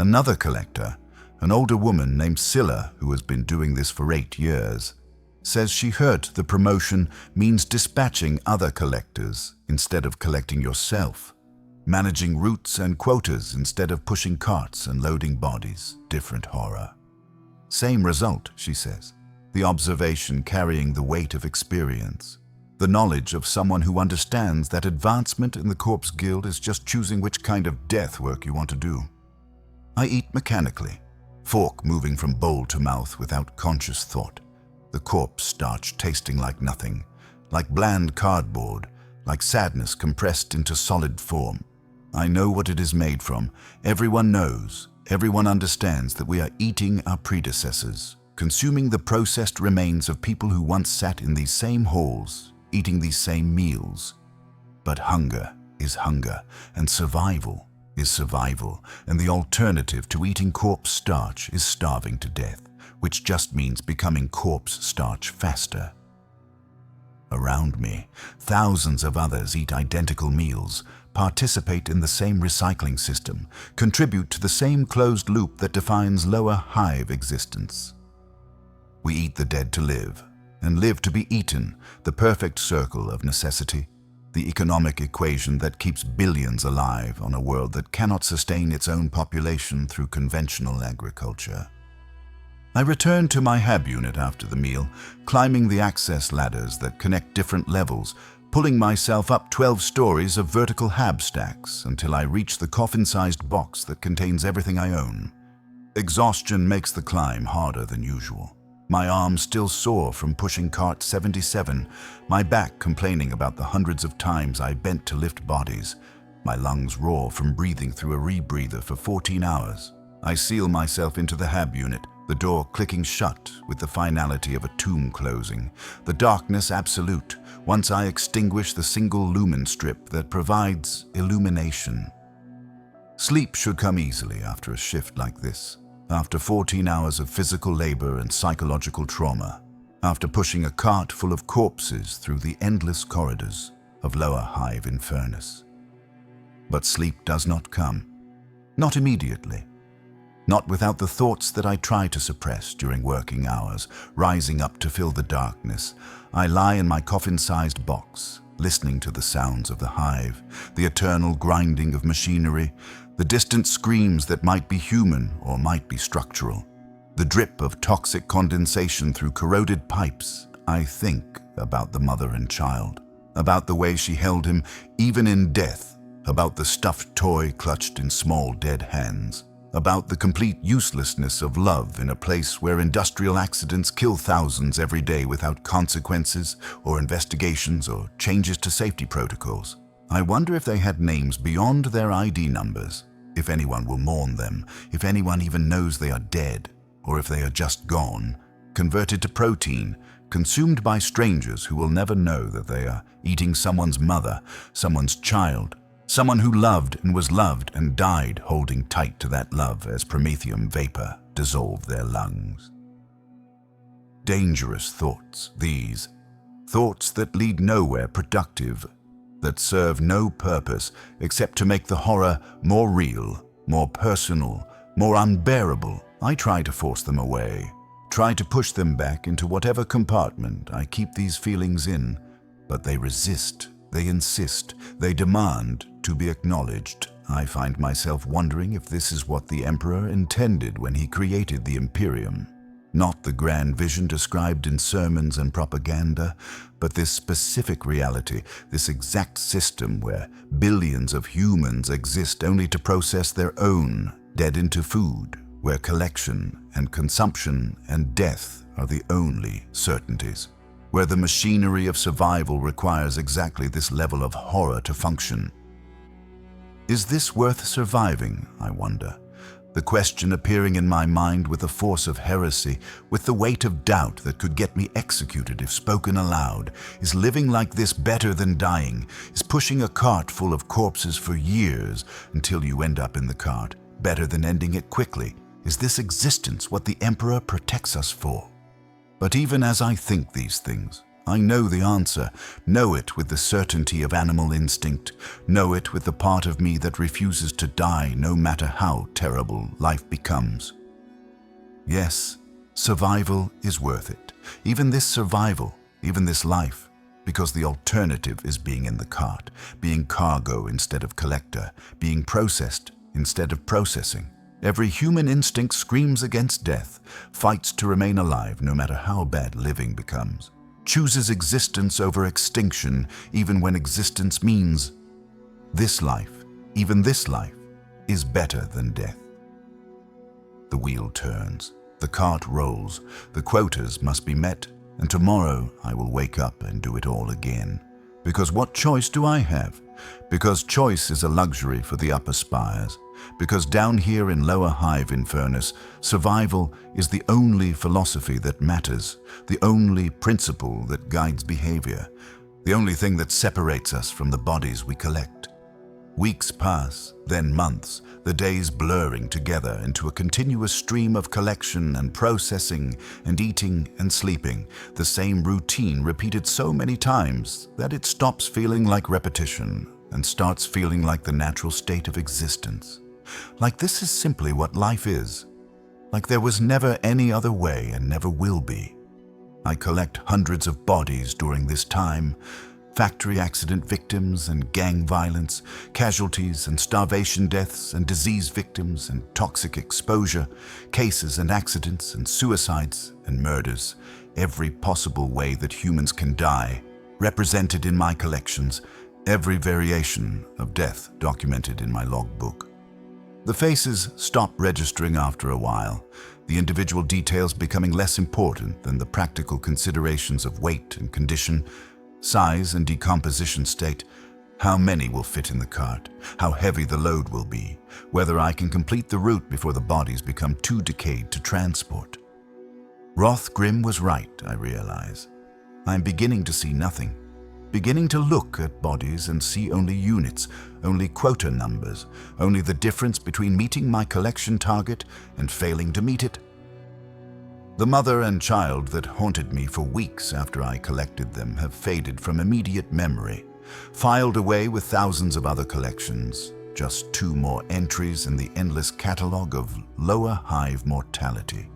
Another collector, an older woman named Scylla who has been doing this for 8 years, says she heard the promotion means dispatching other collectors instead of collecting yourself. Managing routes and quotas instead of pushing carts and loading bodies. Different horror. Same result, she says. The observation carrying the weight of experience. The knowledge of someone who understands that advancement in the Corpse Guild is just choosing which kind of death work you want to do. I eat mechanically, fork moving from bowl to mouth without conscious thought. The corpse starch tasting like nothing, like bland cardboard, like sadness compressed into solid form. I know what it is made from. Everyone knows, everyone understands that we are eating our predecessors, consuming the processed remains of people who once sat in these same halls, eating these same meals. But hunger is hunger, and survival is survival, and the alternative to eating corpse starch is starving to death, which just means becoming corpse starch faster. Around me, thousands of others eat identical meals, participate in the same recycling system, contribute to the same closed loop that defines lower hive existence. We eat the dead to live, and live to be eaten, the perfect circle of necessity, the economic equation that keeps billions alive on a world that cannot sustain its own population through conventional agriculture. I returned to my hab unit after the meal, climbing the access ladders that connect different levels, pulling myself up 12 stories of vertical hab stacks until I reach the coffin-sized box that contains everything I own. Exhaustion makes the climb harder than usual. My arms still sore from pushing cart 77, my back complaining about the hundreds of times I bent to lift bodies, my lungs raw from breathing through a rebreather for 14 hours. I seal myself into the hab unit, the door clicking shut with the finality of a tomb closing, the darkness absolute once I extinguish the single lumen strip that provides illumination. Sleep should come easily after a shift like this, after 14 hours of physical labor and psychological trauma, after pushing a cart full of corpses through the endless corridors of lower hive infernus. But sleep does not come, not immediately. Not without the thoughts that I try to suppress during working hours, rising up to fill the darkness. I lie in my coffin-sized box, listening to the sounds of the hive, the eternal grinding of machinery, the distant screams that might be human or might be structural, the drip of toxic condensation through corroded pipes. I think about the mother and child, about the way she held him even in death, about the stuffed toy clutched in small dead hands, about the complete uselessness of love in a place where industrial accidents kill thousands every day without consequences or investigations or changes to safety protocols. I wonder if they had names beyond their ID numbers, if anyone will mourn them, if anyone even knows they are dead, or if they are just gone, converted to protein, consumed by strangers who will never know that they are eating someone's mother, someone's child, someone who loved and was loved and died holding tight to that love as promethium vapor dissolved their lungs. Dangerous thoughts, these. Thoughts that lead nowhere productive, that serve no purpose except to make the horror more real, more personal, more unbearable. I try to force them away, try to push them back into whatever compartment I keep these feelings in, but they resist. They insist, they demand to be acknowledged. I find myself wondering if this is what the Emperor intended when he created the Imperium. Not the grand vision described in sermons and propaganda, but this specific reality, this exact system where billions of humans exist only to process their own, dead into food, where collection and consumption and death are the only certainties, where the machinery of survival requires exactly this level of horror to function. Is this worth surviving, I wonder? The question appearing in my mind with the force of heresy, with the weight of doubt that could get me executed if spoken aloud. Is living like this better than dying? Is pushing a cart full of corpses for years until you end up in the cart better than ending it quickly? Is this existence what the Emperor protects us for? But even as I think these things, I know the answer, know it with the certainty of animal instinct, know it with the part of me that refuses to die no matter how terrible life becomes. Yes, survival is worth it. Even this survival, even this life, because the alternative is being in the cart, being cargo instead of collector, being processed instead of processing. Every human instinct screams against death, fights to remain alive no matter how bad living becomes, chooses existence over extinction even when existence means this life, even this life, is better than death. The wheel turns, the cart rolls, the quotas must be met, and tomorrow I will wake up and do it all again. Because what choice do I have? Because choice is a luxury for the upper spires. Because down here in lower hive infernus, survival is the only philosophy that matters, the only principle that guides behavior, the only thing that separates us from the bodies we collect. Weeks pass, then months, the days blurring together into a continuous stream of collection and processing and eating and sleeping, the same routine repeated so many times that it stops feeling like repetition and starts feeling like the natural state of existence. Like this is simply what life is. Like there was never any other way and never will be. I collect hundreds of bodies during this time, factory accident victims and gang violence, casualties and starvation deaths and disease victims and toxic exposure, cases and accidents and suicides and murders, every possible way that humans can die, represented in my collections, every variation of death documented in my logbook. The faces stop registering after a while, the individual details becoming less important than the practical considerations of weight and condition, size and decomposition state, how many will fit in the cart, how heavy the load will be, whether I can complete the route before the bodies become too decayed to transport. Rothgrim was right, I realize. I'm beginning to see nothing, beginning to look at bodies and see only units, only quota numbers, only the difference between meeting my collection target and failing to meet it. The mother and child that haunted me for weeks after I collected them have faded from immediate memory, filed away with thousands of other collections, just 2 more entries in the endless catalogue of lower hive mortality.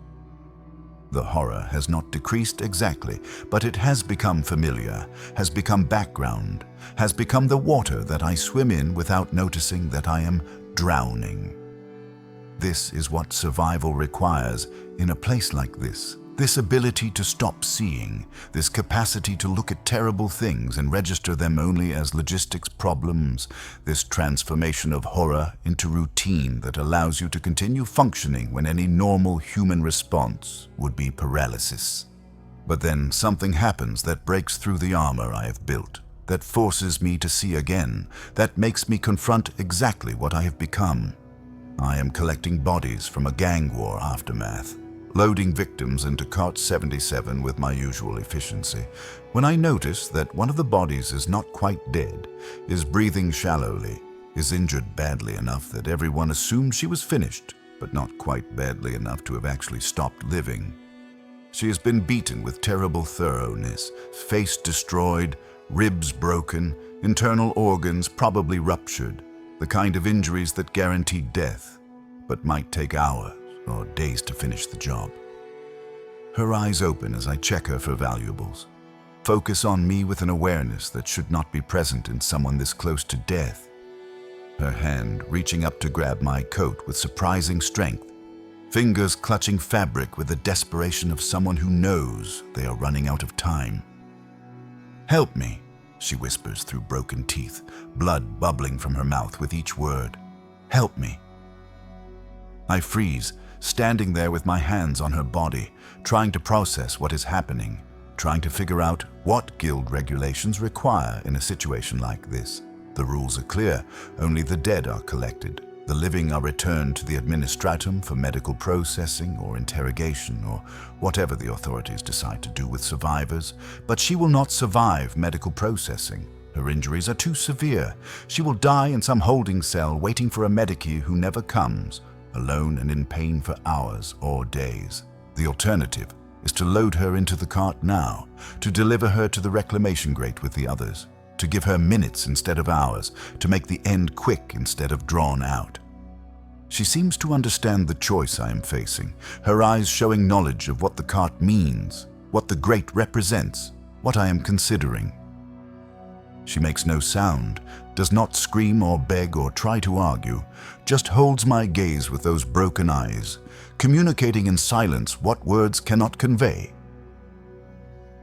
The horror has not decreased exactly, but it has become familiar, has become background, has become the water that I swim in without noticing that I am drowning. This is what survival requires in a place like this. This ability to stop seeing, this capacity to look at terrible things and register them only as logistics problems, this transformation of horror into routine that allows you to continue functioning when any normal human response would be paralysis. But then something happens that breaks through the armor I have built, that forces me to see again, that makes me confront exactly what I have become. I am collecting bodies from a gang war aftermath, loading victims into cart 77 with my usual efficiency, when I notice that one of the bodies is not quite dead, is breathing shallowly, is injured badly enough that everyone assumed she was finished, but not quite badly enough to have actually stopped living. She has been beaten with terrible thoroughness, face destroyed, ribs broken, internal organs probably ruptured, the kind of injuries that guarantee death, but might take hours or days to finish the job. Her eyes open as I check her for valuables, focus on me with an awareness that should not be present in someone this close to death. Her hand reaching up to grab my coat with surprising strength, fingers clutching fabric with the desperation of someone who knows they are running out of time. "Help me," she whispers through broken teeth, blood bubbling from her mouth with each word. "Help me." I freeze, standing there with my hands on her body, trying to process what is happening, trying to figure out what guild regulations require in a situation like this. The rules are clear, only the dead are collected. The living are returned to the administratum for medical processing or interrogation or whatever the authorities decide to do with survivors. But she will not survive medical processing. Her injuries are too severe. She will die in some holding cell waiting for a medici who never comes, alone and in pain for hours or days. The alternative is to load her into the cart now, to deliver her to the reclamation grate with the others, to give her minutes instead of hours, to make the end quick instead of drawn out. She seems to understand the choice I am facing, her eyes showing knowledge of what the cart means, what the grate represents, what I am considering. She makes no sound, does not scream or beg or try to argue, just holds my gaze with those broken eyes, communicating in silence what words cannot convey.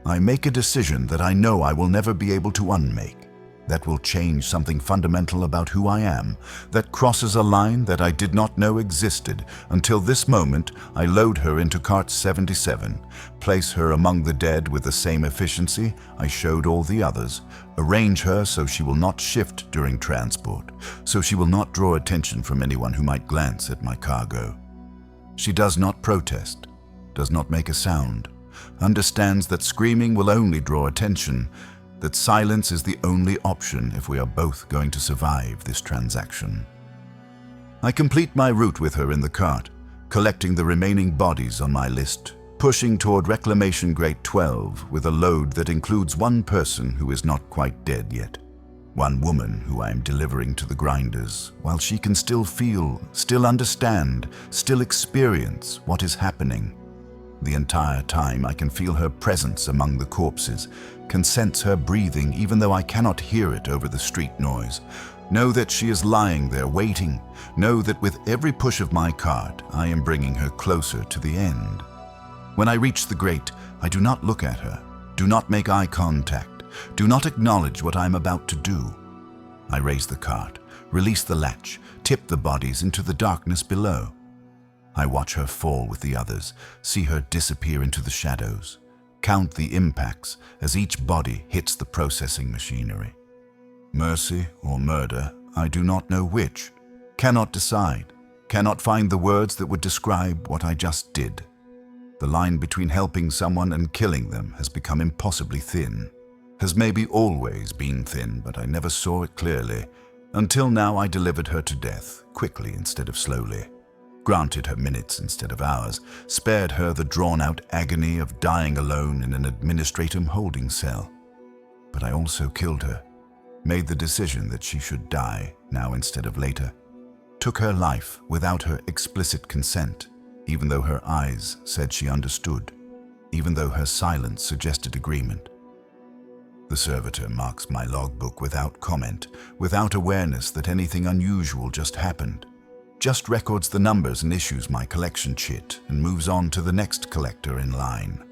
I make a decision that I know I will never be able to unmake. that will change something fundamental about who I am, that crosses a line that I did not know existed until this moment. I load her into cart 77, place her among the dead with the same efficiency I showed all the others, arrange her so she will not shift during transport, so she will not draw attention from anyone who might glance at my cargo. She does not protest, does not make a sound, understands that screaming will only draw attention, that silence is the only option if we are both going to survive this transaction. I complete my route with her in the cart, collecting the remaining bodies on my list, pushing toward Reclamation Grade 12 with a load that includes one person who is not quite dead yet. One woman who I am delivering to the grinders, while she can still feel, still understand, still experience what is happening. The entire time I can feel her presence among the corpses, can sense her breathing even though I cannot hear it over the street noise. Know that she is lying there waiting. Know that with every push of my cart, I am bringing her closer to the end. When I reach the grate, I do not look at her, do not make eye contact, do not acknowledge what I am about to do. I raise the cart, release the latch, tip the bodies into the darkness below. I watch her fall with the others, see her disappear into the shadows, count the impacts as each body hits the processing machinery. Mercy or murder, I do not know which, cannot decide, cannot find the words that would describe what I just did. The line between helping someone and killing them has become impossibly thin, has maybe always been thin, but I never saw it clearly. Until now I delivered her to death, quickly instead of slowly. Granted her minutes instead of hours, spared her the drawn-out agony of dying alone in an administrative holding cell. But I also killed her, made the decision that she should die now instead of later, took her life without her explicit consent, even though her eyes said she understood, even though her silence suggested agreement. The servitor marks my logbook without comment, without awareness that anything unusual just happened. Just records the numbers and issues my collection chit and moves on to the next collector in line.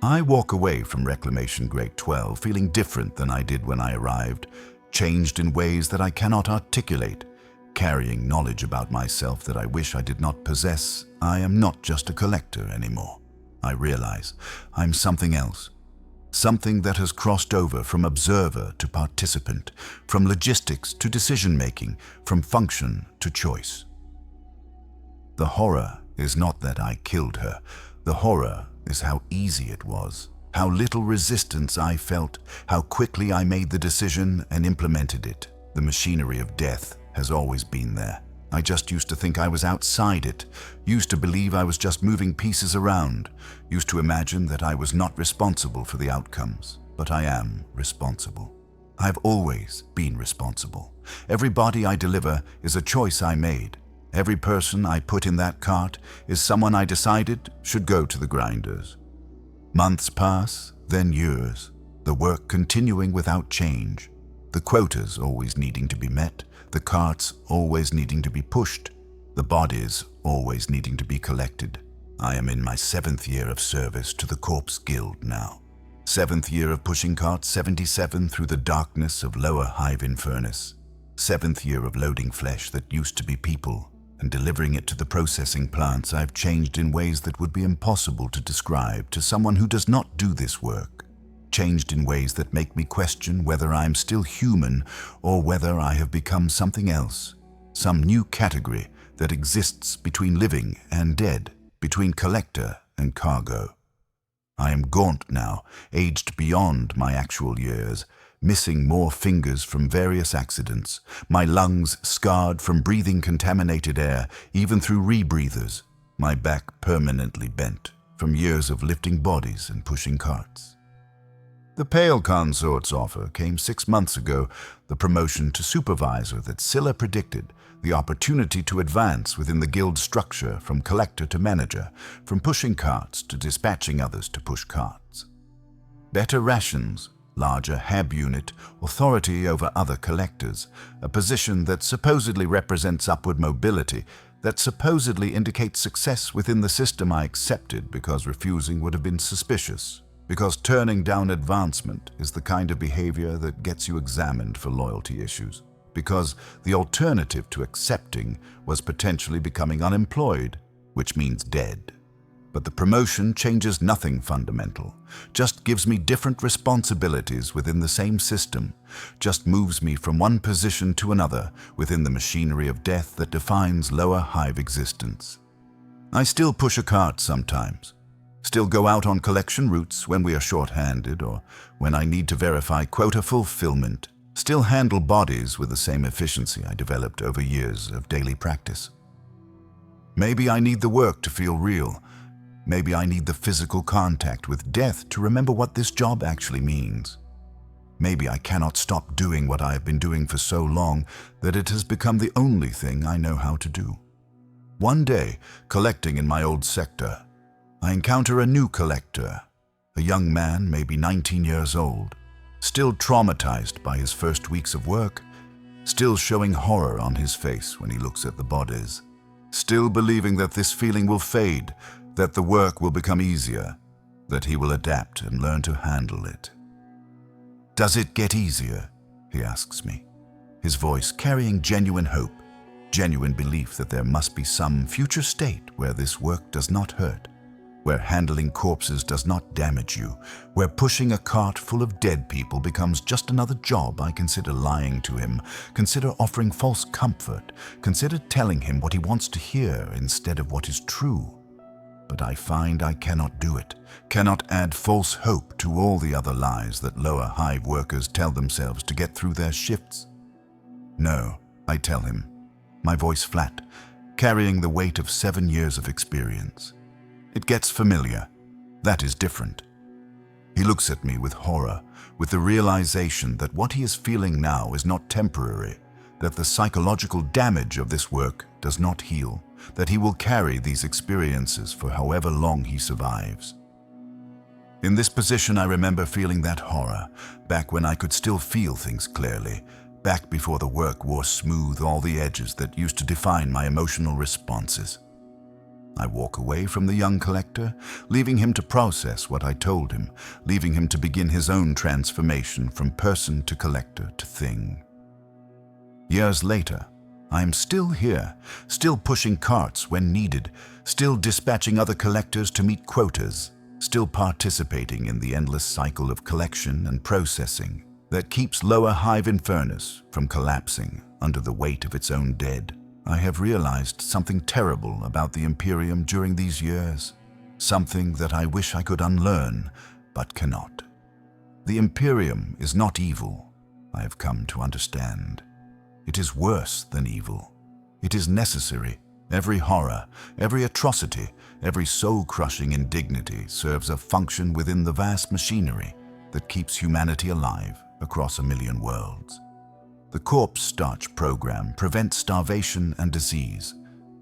I walk away from Reclamation Grade 12 feeling different than I did when I arrived, changed in ways that I cannot articulate, carrying knowledge about myself that I wish I did not possess. I am not just a collector anymore. I realize I'm something else. Something that has crossed over from observer to participant, from logistics to decision-making, from function to choice. The horror is not that I killed her. The horror is how easy it was, how little resistance I felt, how quickly I made the decision and implemented it. The machinery of death has always been there. I just used to think I was outside it, used to believe I was just moving pieces around, used to imagine that I was not responsible for the outcomes. But I am responsible. I've always been responsible. Every body I deliver is a choice I made. Every person I put in that cart is someone I decided should go to the grinders. Months pass, then years, the work continuing without change, the quotas always needing to be met, the carts always needing to be pushed, the bodies always needing to be collected. I am in my 7th year of service to the Corpse Guild now. 7th year of pushing cart 77 through the darkness of lower hive infernus. 7th year of loading flesh that used to be people and delivering it to the processing plants I've changed in ways that would be impossible to describe to someone who does not do this work. Changed in ways that make me question whether I'm still human or whether I have become something else, some new category that exists between living and dead, between collector and cargo. I am gaunt now, aged beyond my actual years, missing more fingers from various accidents, my lungs scarred from breathing contaminated air, even through rebreathers, my back permanently bent from years of lifting bodies and pushing carts. The Pale Consort's offer came 6 months ago, the promotion to supervisor that Scylla predicted, the opportunity to advance within the guild structure from collector to manager, from pushing carts to dispatching others to push carts. Better rations, larger HAB unit, authority over other collectors, a position that supposedly represents upward mobility, that supposedly indicates success within the system I accepted because refusing would have been suspicious. Because turning down advancement is the kind of behavior that gets you examined for loyalty issues. Because the alternative to accepting was potentially becoming unemployed, which means dead. But the promotion changes nothing fundamental, just gives me different responsibilities within the same system, just moves me from one position to another within the machinery of death that defines lower hive existence. I still push a cart sometimes, still go out on collection routes when we are short-handed or when I need to verify quota fulfillment, still handle bodies with the same efficiency I developed over years of daily practice. Maybe I need the work to feel real. Maybe I need the physical contact with death to remember what this job actually means. Maybe I cannot stop doing what I have been doing for so long that it has become the only thing I know how to do. One day, collecting in my old sector, I encounter a new collector, a young man, maybe 19 years old, still traumatized by his first weeks of work, still showing horror on his face when he looks at the bodies, still believing that this feeling will fade, that the work will become easier, that he will adapt and learn to handle it. "Does it get easier?" he asks me, his voice carrying genuine hope, genuine belief that there must be some future state where this work does not hurt, where handling corpses does not damage you, where pushing a cart full of dead people becomes just another job. I consider lying to him, consider offering false comfort, consider telling him what he wants to hear instead of what is true. But I find I cannot do it, cannot add false hope to all the other lies that lower hive workers tell themselves to get through their shifts. "No," I tell him, my voice flat, carrying the weight of 7 years of experience. "It gets familiar. That is different." He looks at me with horror, with the realization that what he is feeling now is not temporary, that the psychological damage of this work does not heal, that he will carry these experiences for however long he survives. In this position, I remember feeling that horror, back when I could still feel things clearly, back before the work wore smooth all the edges that used to define my emotional responses. I walk away from the young collector, leaving him to process what I told him, leaving him to begin his own transformation from person to collector to thing. Years later, I am still here, still pushing carts when needed, still dispatching other collectors to meet quotas, still participating in the endless cycle of collection and processing that keeps lower hive Infernus from collapsing under the weight of its own dead. I have realized something terrible about the Imperium during these years, something that I wish I could unlearn, but cannot. The Imperium is not evil, I have come to understand. It is worse than evil. It is necessary. Every horror, every atrocity, every soul-crushing indignity serves a function within the vast machinery that keeps humanity alive across 1,000,000 worlds. The corpse starch program prevents starvation and disease.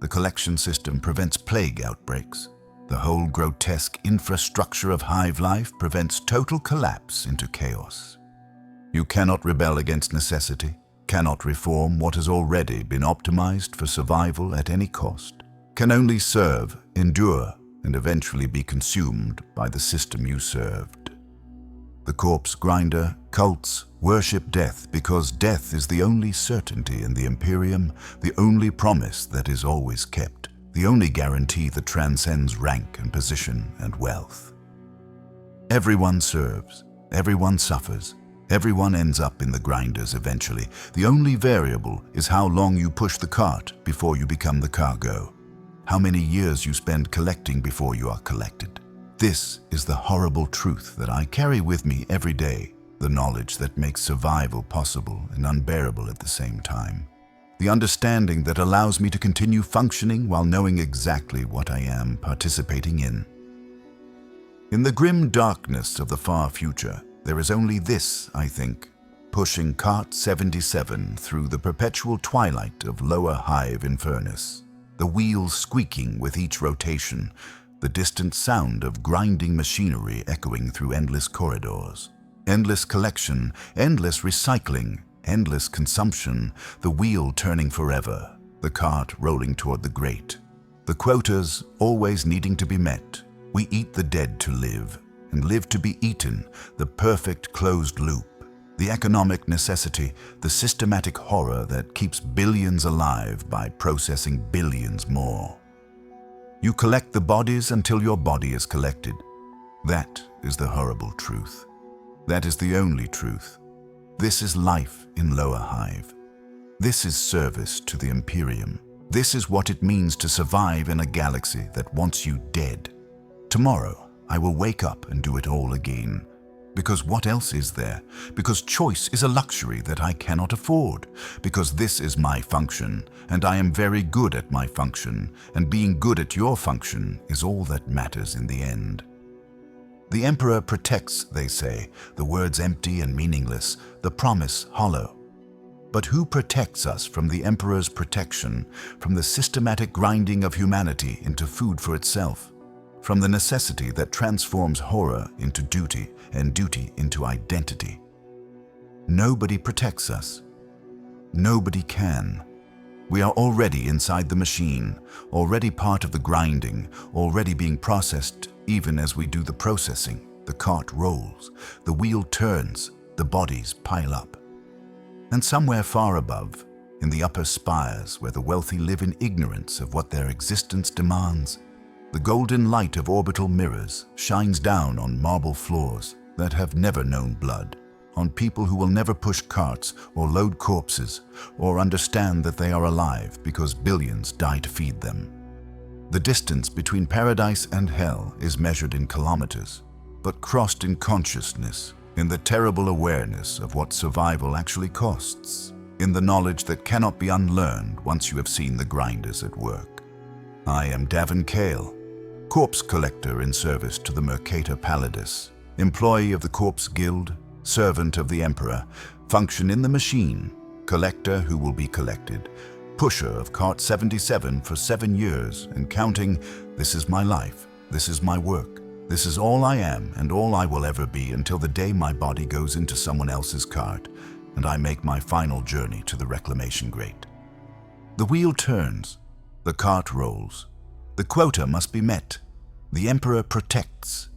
The collection system prevents plague outbreaks. The whole grotesque infrastructure of hive life prevents total collapse into chaos. You cannot rebel against necessity, cannot reform what has already been optimized for survival at any cost, can only serve, endure, and eventually be consumed by the system you served. The corpse grinder, cults, worship death because death is the only certainty in the Imperium, the only promise that is always kept, the only guarantee that transcends rank and position and wealth. Everyone serves, everyone suffers, everyone ends up in the grinders eventually. The only variable is how long you push the cart before you become the cargo, how many years you spend collecting before you are collected. This is the horrible truth that I carry with me every day, the knowledge that makes survival possible and unbearable at the same time. The understanding that allows me to continue functioning while knowing exactly what I am participating in. In the grim darkness of the far future, there is only this, I think, pushing Cart 77 through the perpetual twilight of lower hive Infernus, the wheels squeaking with each rotation, the distant sound of grinding machinery echoing through endless corridors. Endless collection, endless recycling, endless consumption, the wheel turning forever, the cart rolling toward the grate. The quotas always needing to be met. We eat the dead to live, and live to be eaten, the perfect closed loop. The economic necessity, the systematic horror that keeps billions alive by processing billions more. You collect the bodies until your body is collected. That is the horrible truth. That is the only truth. This is life in Lower Hive. This is service to the Imperium. This is what it means to survive in a galaxy that wants you dead. Tomorrow, I will wake up and do it all again. Because what else is there? Because choice is a luxury that I cannot afford. Because this is my function, and I am very good at my function, and being good at your function is all that matters in the end. The Emperor protects, they say, the words empty and meaningless, the promise hollow. But who protects us from the Emperor's protection, from the systematic grinding of humanity into food for itself? From the necessity that transforms horror into duty and duty into identity. Nobody protects us. Nobody can. We are already inside the machine, already part of the grinding, already being processed even as we do the processing. The cart rolls, the wheel turns, the bodies pile up. And somewhere far above, in the upper spires where the wealthy live in ignorance of what their existence demands, the golden light of orbital mirrors shines down on marble floors that have never known blood, on people who will never push carts or load corpses or understand that they are alive because billions die to feed them. The distance between paradise and hell is measured in kilometers, but crossed in consciousness, in the terrible awareness of what survival actually costs, in the knowledge that cannot be unlearned once you have seen the grinders at work. I am Davin Kale, corpse collector in service to the Mercator Pallidus, employee of the Corpse Guild, servant of the Emperor, function in the machine, collector who will be collected, pusher of Cart 77 for 7 years and counting, this is my life, this is my work, this is all I am and all I will ever be until the day my body goes into someone else's cart and I make my final journey to the reclamation grate. The wheel turns, the cart rolls. The quota must be met. The Emperor protects.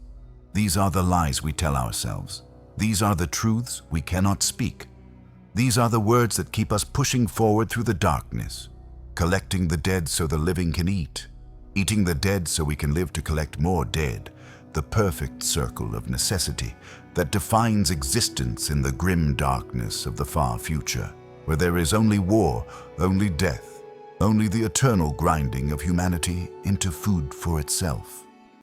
These are the lies we tell ourselves. These are the truths we cannot speak. These are the words that keep us pushing forward through the darkness, collecting the dead so the living can eat, eating the dead so we can live to collect more dead, the perfect circle of necessity that defines existence in the grim darkness of the far future, where there is only war, only death, only the eternal grinding of humanity into food for itself.